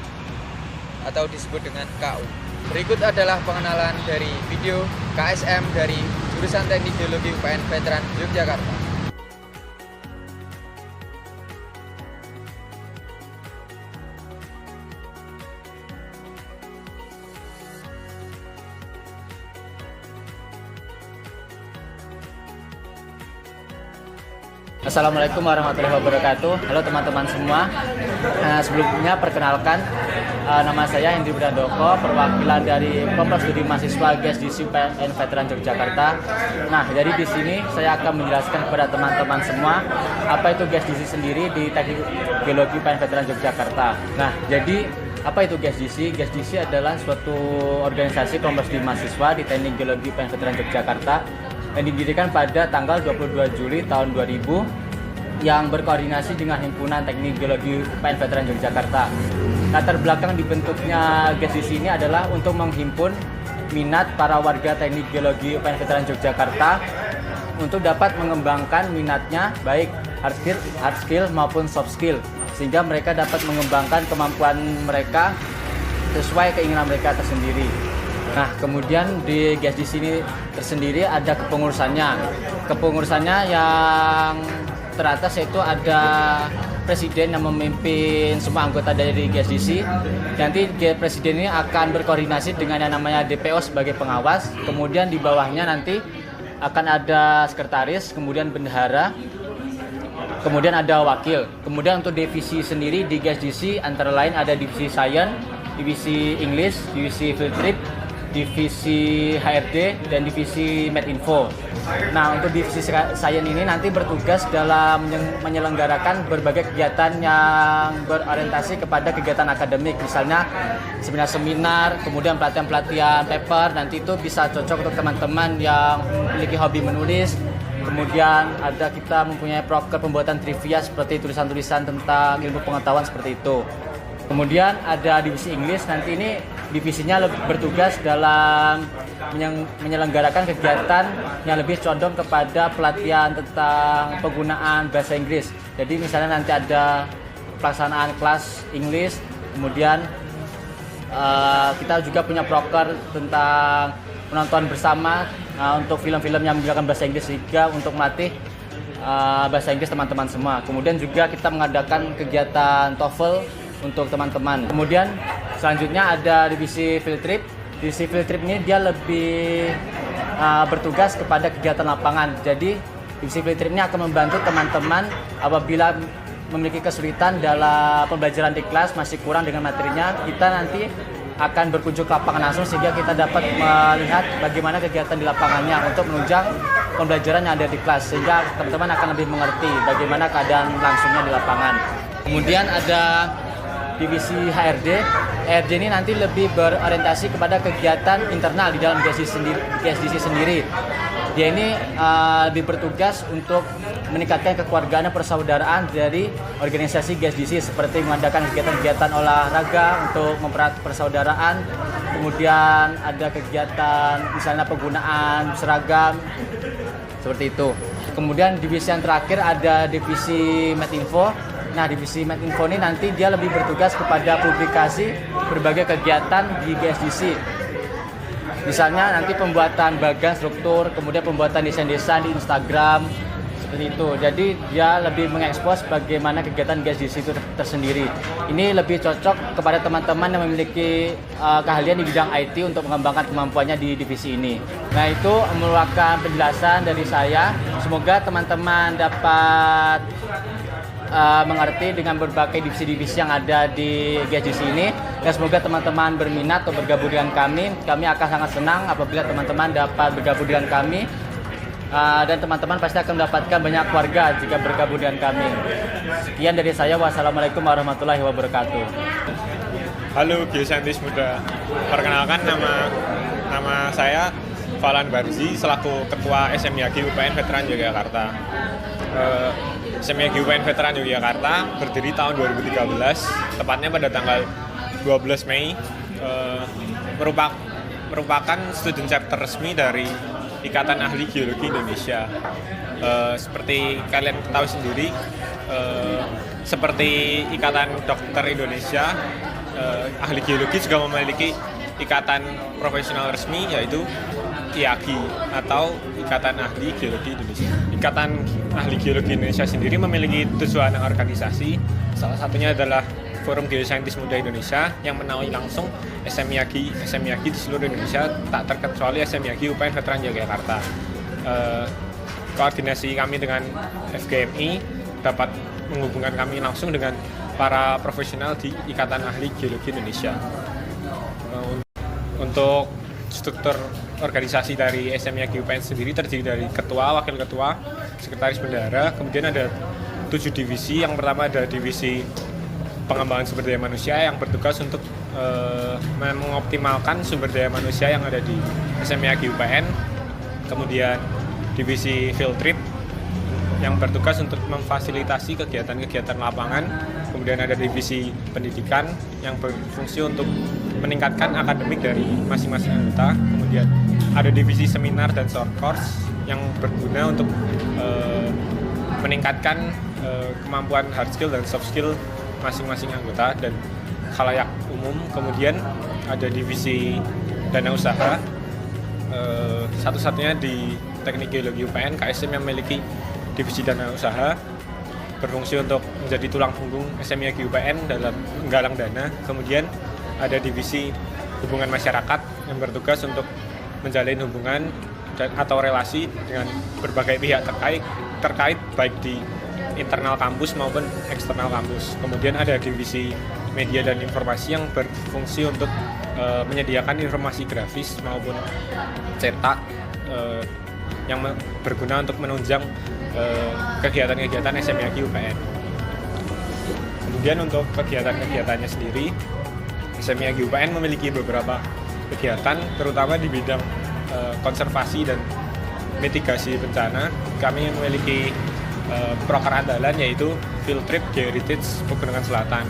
S2: atau disebut dengan KU. Berikut adalah pengenalan dari video KSM dari jurusan Teknik Geologi UPN Veteran Yogyakarta.
S26: Assalamualaikum warahmatullahi wabarakatuh. Halo teman-teman semua. Sebelumnya perkenalkan, nama saya Hendri Budandoko, perwakilan dari Kelompok Studi Mahasiswa GSDC UPN Veteran Yogyakarta. Nah, jadi di sini saya akan menjelaskan kepada teman-teman semua apa itu GSDC sendiri di Teknik Geologi UPN Veteran Yogyakarta. Nah, jadi apa itu GSDC? GSDC adalah suatu organisasi kelompok studi mahasiswa di Teknik Geologi UPN Veteran Yogyakarta yang didirikan pada tanggal 22 Juli tahun 2000 yang berkoordinasi dengan Himpunan Teknik Geologi UPN Veteran Yogyakarta. Latar belakang dibentuknya GSDC ini adalah untuk menghimpun minat para warga Teknik Geologi UPN Veteran Yogyakarta untuk dapat mengembangkan minatnya baik hard skill maupun soft skill, sehingga mereka dapat mengembangkan kemampuan mereka sesuai keinginan mereka tersendiri. Nah, kemudian di GSDC ini tersendiri ada kepengurusannya. Kepengurusannya yang teratas yaitu ada presiden yang memimpin semua anggota dari GSDC. Nanti presiden ini akan berkoordinasi dengan yang namanya DPO sebagai pengawas. Kemudian di bawahnya nanti akan ada sekretaris, kemudian bendahara, kemudian ada wakil. Kemudian untuk divisi sendiri di GSDC antara lain ada divisi Science, divisi English, divisi Field Trip, divisi HRD, dan divisi Medinfo. Nah, untuk divisi Science ini nanti bertugas dalam menyelenggarakan berbagai kegiatan yang berorientasi kepada kegiatan akademik, misalnya seminar-seminar, kemudian pelatihan-pelatihan paper. Nanti itu bisa cocok untuk teman-teman yang memiliki hobi menulis. Kemudian ada kita mempunyai proker pembuatan trivia seperti tulisan-tulisan tentang ilmu pengetahuan seperti itu. Kemudian ada divisi English, nanti ini divisinya bertugas dalam menyelenggarakan kegiatan yang lebih condong kepada pelatihan tentang penggunaan bahasa Inggris.
S6: Jadi misalnya nanti ada pelaksanaan kelas English, kemudian kita juga punya proker tentang penonton bersama untuk film-film yang menggunakan bahasa Inggris juga untuk melatih bahasa Inggris teman-teman semua. Kemudian juga kita mengadakan kegiatan TOEFL untuk teman-teman. Kemudian selanjutnya ada divisi field trip. Divisi field trip ini dia lebih bertugas kepada kegiatan lapangan. Jadi divisi field trip ini akan membantu teman-teman apabila memiliki kesulitan dalam pembelajaran di kelas, masih kurang dengan materinya, kita nanti akan berkunjung ke lapangan langsung sehingga kita dapat melihat bagaimana kegiatan di lapangannya untuk menunjang pembelajaran yang ada di kelas, sehingga teman-teman akan lebih mengerti bagaimana keadaan langsungnya di lapangan. Kemudian ada divisi HRD. HRD ini nanti lebih berorientasi kepada kegiatan internal di dalam GSDC sendiri. Dia ini lebih bertugas untuk meningkatkan kekeluargaan dan persaudaraan dari organisasi GSDC seperti mengadakan kegiatan-kegiatan olahraga untuk mempererat persaudaraan, kemudian ada kegiatan misalnya penggunaan seragam seperti itu. Kemudian divisi yang terakhir ada divisi Medinfo. Nah, divisi Medinfo ini nanti dia lebih bertugas kepada publikasi berbagai kegiatan di GSDC. Misalnya nanti pembuatan bagan struktur, kemudian pembuatan desain-desain di Instagram, seperti itu. Jadi dia lebih mengekspos bagaimana kegiatan GSDC itu tersendiri. Ini lebih cocok kepada teman-teman yang memiliki keahlian di bidang IT untuk mengembangkan kemampuannya di divisi ini. Nah, itu merupakan penjelasan dari saya. Semoga teman-teman dapat mengerti dengan berbagai divisi-divisi yang ada di GSDC ini, dan semoga teman-teman berminat untuk bergabung dengan kami. Kami akan sangat senang apabila teman-teman dapat bergabung dengan kami, dan teman-teman pasti akan mendapatkan banyak keluarga jika bergabung dengan kami. Sekian dari saya, wassalamualaikum warahmatullahi wabarakatuh.
S7: Halo geosaintis muda, perkenalkan nama saya Falan Barzi selaku Ketua SMIAG UPN Veteran Yogyakarta. SMIAG UPN Veteran Yogyakarta berdiri tahun 2013, tepatnya pada tanggal 12 Mei, merupakan student chapter resmi dari Ikatan Ahli Geologi Indonesia. Seperti kalian ketahui sendiri, seperti Ikatan Dokter Indonesia, Ahli Geologi juga memiliki ikatan profesional resmi, yaitu IAGI atau Ikatan Ahli Geologi Indonesia. Ikatan Ahli Geologi Indonesia sendiri memiliki tujuan organisasi, salah satunya adalah Forum Geosaintis Muda Indonesia yang menaungi langsung SMIAG di seluruh Indonesia, tak terkecuali SMIAG UPN Veteran Yogyakarta. Koordinasi kami dengan FGMI dapat menghubungkan kami langsung dengan para profesional di Ikatan Ahli Geologi Indonesia. Untuk struktur organisasi dari SMIAG UPN sendiri terdiri dari ketua, wakil ketua, sekretaris bendahara, kemudian ada 7 divisi. Yang pertama ada divisi pengembangan sumber daya manusia yang bertugas untuk mengoptimalkan sumber daya manusia yang ada di SMIAG UPN. Kemudian divisi field trip yang bertugas untuk memfasilitasi kegiatan-kegiatan lapangan. Kemudian ada divisi pendidikan yang berfungsi untuk meningkatkan akademik dari masing-masing anggota. Kemudian ada divisi seminar dan short course yang berguna untuk meningkatkan kemampuan hard skill dan soft skill masing-masing anggota dan khalayak umum. Kemudian ada divisi dana usaha, satu-satunya di Teknik Geologi UPN KSM yang memiliki divisi dana usaha, berfungsi untuk menjadi tulang punggung SMIAG UPN dalam menggalang dana. Kemudian ada divisi hubungan masyarakat yang bertugas untuk menjalin hubungan atau relasi dengan berbagai pihak terkait baik di internal kampus maupun eksternal kampus. Kemudian ada divisi media dan informasi yang berfungsi untuk menyediakan informasi grafis maupun cetak yang berguna untuk menunjang kegiatan-kegiatan SMIAG UPN. Kemudian untuk kegiatan-kegiatannya sendiri, SMIAG UPN memiliki beberapa kegiatan, terutama di bidang konservasi dan mitigasi bencana. Kami memiliki proker andalan yaitu Field Trip Geoheritage Pegunungan Selatan.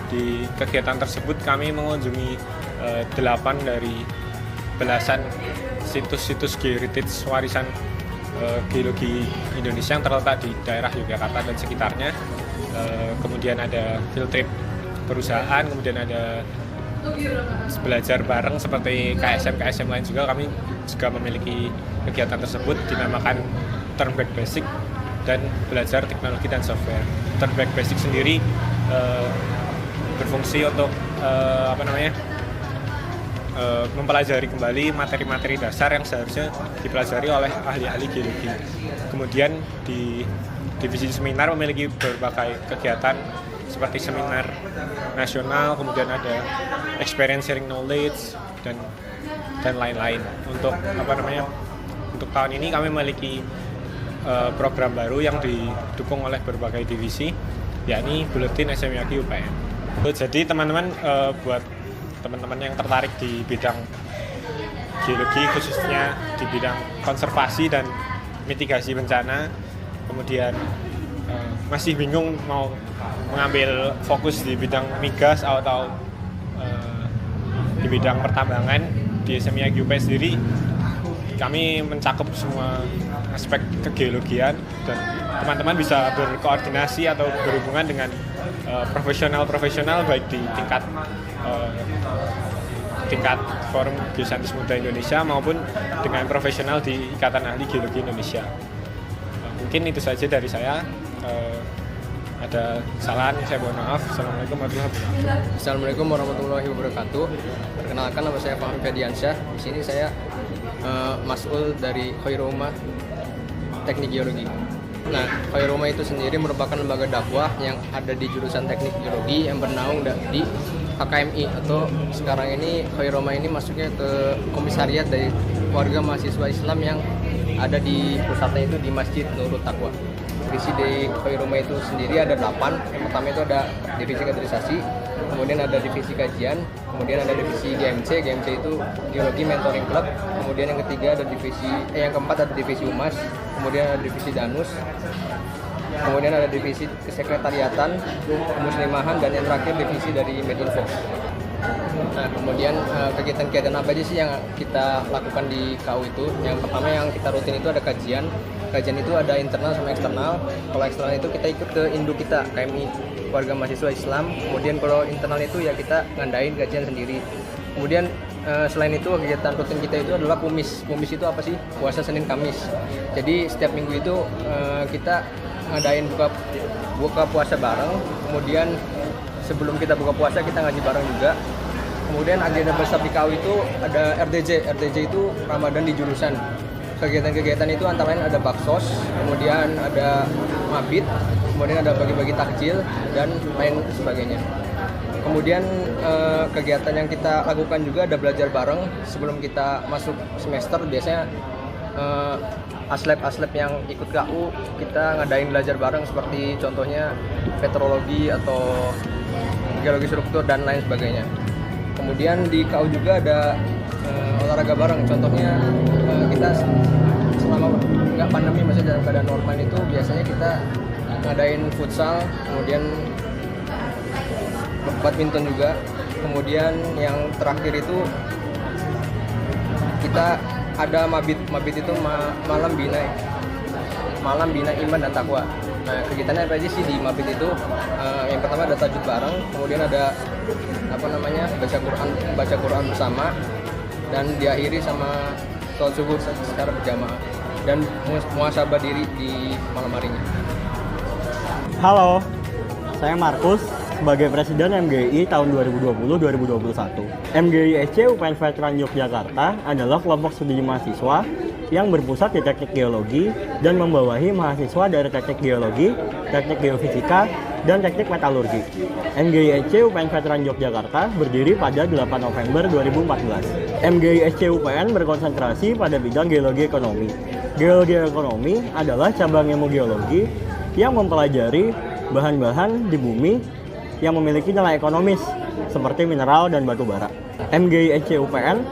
S7: Di kegiatan tersebut kami mengunjungi 8 dari belasan situs-situs geoheritage warisan Geologi Indonesia yang terletak di daerah Yogyakarta dan sekitarnya. Kemudian ada field trip perusahaan, kemudian ada belajar bareng seperti KSM lain juga. Kami juga memiliki kegiatan tersebut dinamakan Turn Back Basic dan belajar teknologi dan software. Turn Back Basic sendiri berfungsi untuk mempelajari kembali materi-materi dasar yang seharusnya dipelajari oleh ahli-ahli geologi. Kemudian di divisi seminar memiliki berbagai kegiatan seperti seminar nasional, kemudian ada experience sharing knowledge dan lain-lain. Untuk untuk tahun ini kami memiliki program baru yang didukung oleh berbagai divisi, yakni Buletin SMYQ UPN. Jadi teman-teman, buat teman-teman yang tertarik di bidang geologi, khususnya di bidang konservasi dan mitigasi bencana, kemudian masih bingung mau mengambil fokus di bidang migas atau di bidang pertambangan, di SMYQ UPN sendiri kami mencakup semua aspek kegeologian dan teman-teman bisa berkoordinasi atau berhubungan dengan profesional-profesional baik di tingkat Forum Geosaintis Muda Indonesia maupun dengan profesional di Ikatan Ahli Geologi Indonesia. Mungkin itu saja dari saya. Ada kesalahan, saya mohon maaf. Assalamualaikum warahmatullahi wabarakatuh.
S8: Assalamualaikum warahmatullahi wabarakatuh. Perkenalkan, nama saya Fahmi Fediansyah. Di sini saya mas'ul dari Khairul-Ummah Teknik Geologi. Nah, Khairul-Ummah itu sendiri merupakan lembaga dakwah yang ada di jurusan Teknik Geologi yang bernaung di HKMI, atau sekarang ini Khairul-Ummah ini masuknya ke komisariat dari warga mahasiswa Islam yang ada di pusatnya itu di Masjid Nurut Taqwa. Divisi di Khairul-Ummah itu sendiri ada 8. Yang pertama itu ada divisi kaderisasi, kemudian ada divisi kajian, kemudian ada divisi GMC itu Geologi Mentoring Club, kemudian yang ketiga ada yang keempat ada divisi Humas, kemudian ada divisi Danus, kemudian ada divisi kesekretariatan, kemuslimahan, dan yang terakhir divisi dari Medinfo. Nah, kemudian kegiatan-kegiatan apa aja sih yang kita lakukan di KU itu? Yang pertama yang kita rutin itu ada kajian. Kajian itu ada internal sama eksternal. Kalau eksternal itu kita ikut ke induk kita, KMI, warga mahasiswa Islam. Kemudian kalau internal itu ya kita ngadain kajian sendiri. Kemudian selain itu kegiatan rutin kita itu adalah PUMIS. PUMIS itu apa sih? Puasa Senin Kamis. Jadi setiap minggu itu kita ngadain buka puasa bareng. Kemudian sebelum kita buka puasa kita ngaji bareng juga. Kemudian agenda besar di KU itu ada RDJ. RDJ itu Ramadan di jurusan. Kegiatan-kegiatan itu antara lain ada baksos, kemudian ada mabit, kemudian ada bagi-bagi takjil, dan lain sebagainya. Kemudian kegiatan yang kita lakukan juga ada belajar bareng sebelum kita masuk semester. Biasanya aslep yang ikut KU kita ngadain belajar bareng, seperti contohnya petrologi atau geologi struktur dan lain sebagainya. Kemudian di KU juga ada olahraga bareng, contohnya kita selama nggak pandemi, masih dalam keadaan normal itu biasanya kita ngadain futsal, kemudian badminton juga. Kemudian yang terakhir itu kita ada mabit itu malam bina iman dan takwa. Nah, kegiatannya apa aja sih di mabit itu? Yang pertama ada tajwid bareng, kemudian ada baca Quran bersama, dan diakhiri sama sholat subuh secara berjamaah dan muhasabah diri di malam harinya.
S10: Halo, saya Markus sebagai Presiden MGI tahun 2020-2021. MGI SC UPN Veteran Yogyakarta adalah kelompok studi mahasiswa yang berpusat di teknik geologi dan membawahi mahasiswa dari teknik geologi, teknik geofisika, dan teknik metalurgi. MGI SC UPN Veteran Yogyakarta berdiri pada 8 November 2014. MGI SC UPN berkonsentrasi pada bidang geologi ekonomi. Geologi ekonomi adalah cabang ilmu geologi yang mempelajari bahan-bahan di bumi yang memiliki nilai ekonomis seperti mineral dan batu bara. MGI SC UPN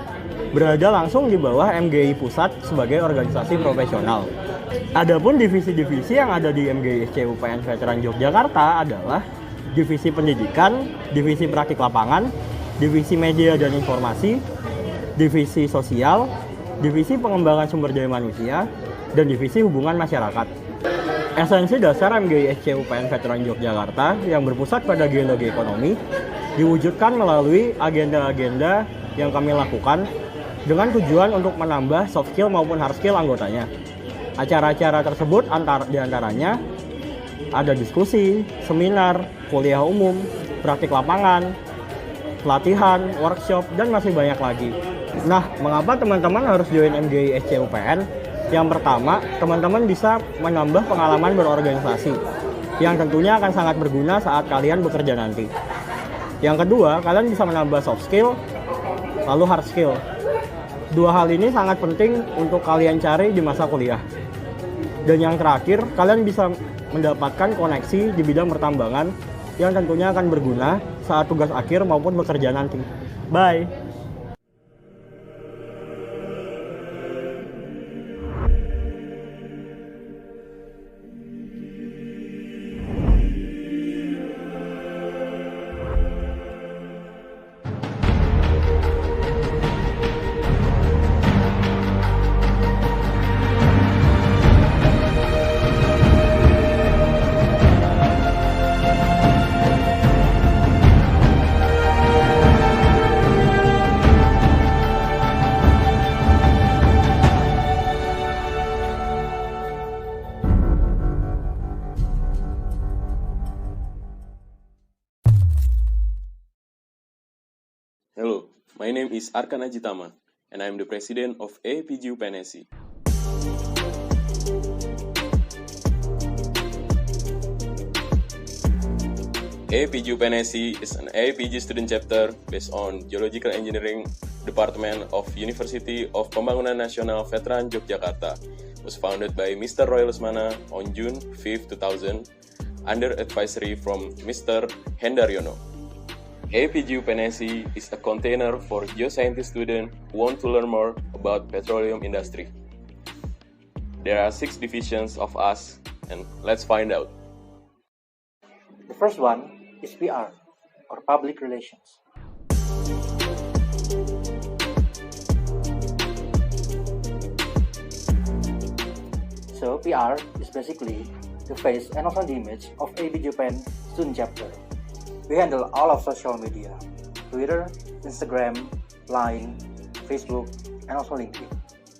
S10: berada langsung di bawah MGI Pusat sebagai organisasi profesional. Adapun divisi-divisi yang ada di MGI SC UPN Veteran Yogyakarta adalah divisi pendidikan, divisi praktik lapangan, divisi media dan informasi, divisi sosial, divisi pengembangan sumber daya manusia, dan Divisi Hubungan Masyarakat. Esensi dasar MGISC UPN Veteran Yogyakarta yang berpusat pada geologi ekonomi diwujudkan melalui agenda-agenda yang kami lakukan dengan tujuan untuk menambah soft skill maupun hard skill anggotanya. Acara-acara tersebut diantaranya ada diskusi, seminar, kuliah umum, praktik lapangan, pelatihan, workshop, dan masih banyak lagi. Nah, mengapa teman-teman harus join MGISC UPN? Yang pertama, teman-teman bisa menambah pengalaman berorganisasi, yang tentunya akan sangat berguna saat kalian bekerja nanti. Yang kedua, kalian bisa menambah soft skill, lalu hard skill. Dua hal ini sangat penting untuk kalian cari di masa kuliah. Dan yang terakhir, kalian bisa mendapatkan koneksi di bidang pertambangan yang tentunya akan berguna saat tugas akhir maupun bekerja nanti. Bye!
S11: Hello, my name is Arkan Ajitaman, and I am the president of AAPG UPNSI. AAPG UPNSI is an AAPG student chapter based on Geological Engineering Department of University of Pembangunan Nasional Veteran Yogyakarta. It was founded by Mr. Roy Lesmana on June 5, 2000, under advisory from Mr. Hendaryono. AAPG UPNSI is a container for geoscientist students who want to learn more about petroleum industry. There are 6 divisions of us, and let's find out.
S12: The first one is PR, or Public Relations. So PR is basically the face and also the image of AAPG UPN student chapter. We handle all of social media, Twitter, Instagram, Line, Facebook, and also LinkedIn.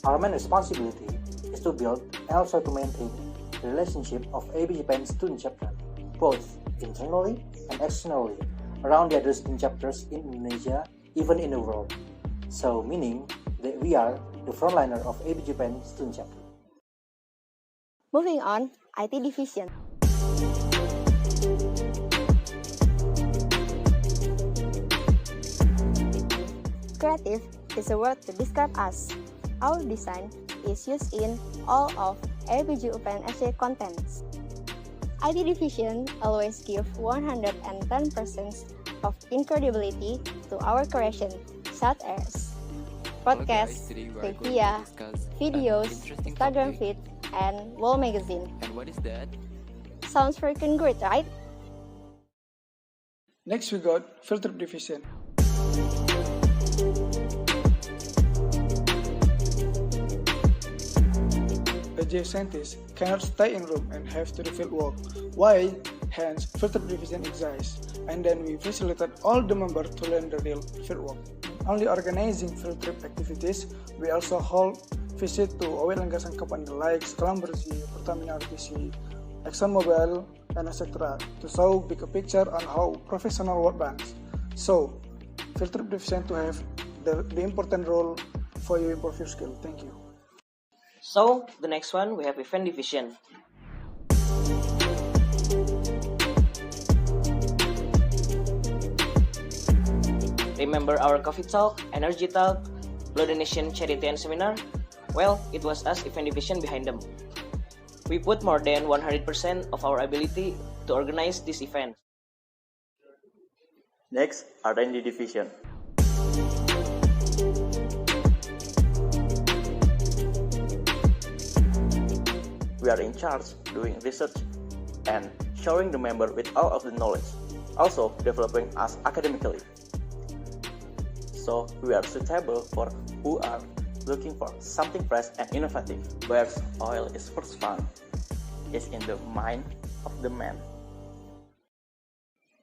S12: Our main responsibility is to build and also to maintain the relationship of AAPG UPN student chapter, both internally and externally, around the other student chapters in Indonesia, even in the world. So meaning that we are the frontliner of AAPG UPN student chapter.
S13: Moving on, IT division. Creative is a word to describe us. Our design is used in all of AAPG UPN essay contents. IT division always give 110% of incredibility to our creation, such as podcasts, trivia, videos, Instagram feed, and wall magazine.
S14: And what is that?
S13: Sounds freaking great, right?
S15: Next we got filter division. A geoscientist cannot stay in room and have to do field work. Why? Hence, filter division exists, and then we facilitate all the members to learn the real field work. Only organizing field trip activities, we also hold visit to oil and gas company like Schlumberger, Pertamina RTC, ExxonMobil, and etc. to show bigger picture on how professional work done. So, field trip division to have the important role for you improve your skill. Thank you.
S16: So, the next one we have event division. Remember our coffee talk, energy talk, blood donation, charity and seminar? Well, it was us event division behind them. We put more than 100% of our ability to organize this event.
S27: Next, R&D division. We are in charge doing research and showing the member with all of the knowledge, also developing us academically. So we are suitable for who are looking for something fresh and innovative, where oil is first found, is in the mind of the man.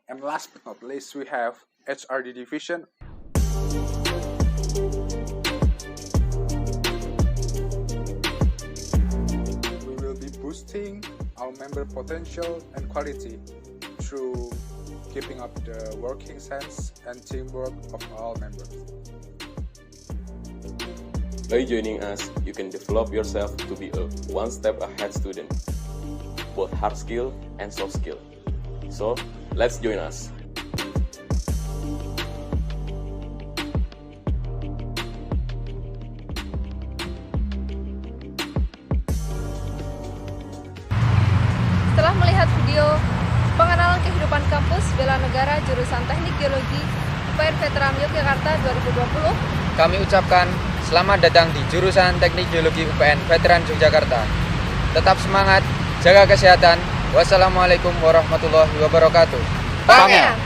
S3: And last but not least, we have HRD division. We will be boosting our member potential and quality through keeping up the working sense and teamwork of all members.
S11: By joining us, you can develop yourself to be a one step ahead student, both hard skill and soft skill. So, let's join us.
S1: Setelah melihat video pengenalan kehidupan kampus bela negara jurusan Teknik Geologi UPN Veteran Yogyakarta 2020,
S2: kami ucapkan selamat datang di jurusan Teknik Geologi UPN Veteran Yogyakarta. Tetap semangat, jaga kesehatan. Wassalamualaikum warahmatullahi wabarakatuh.
S1: Pangea!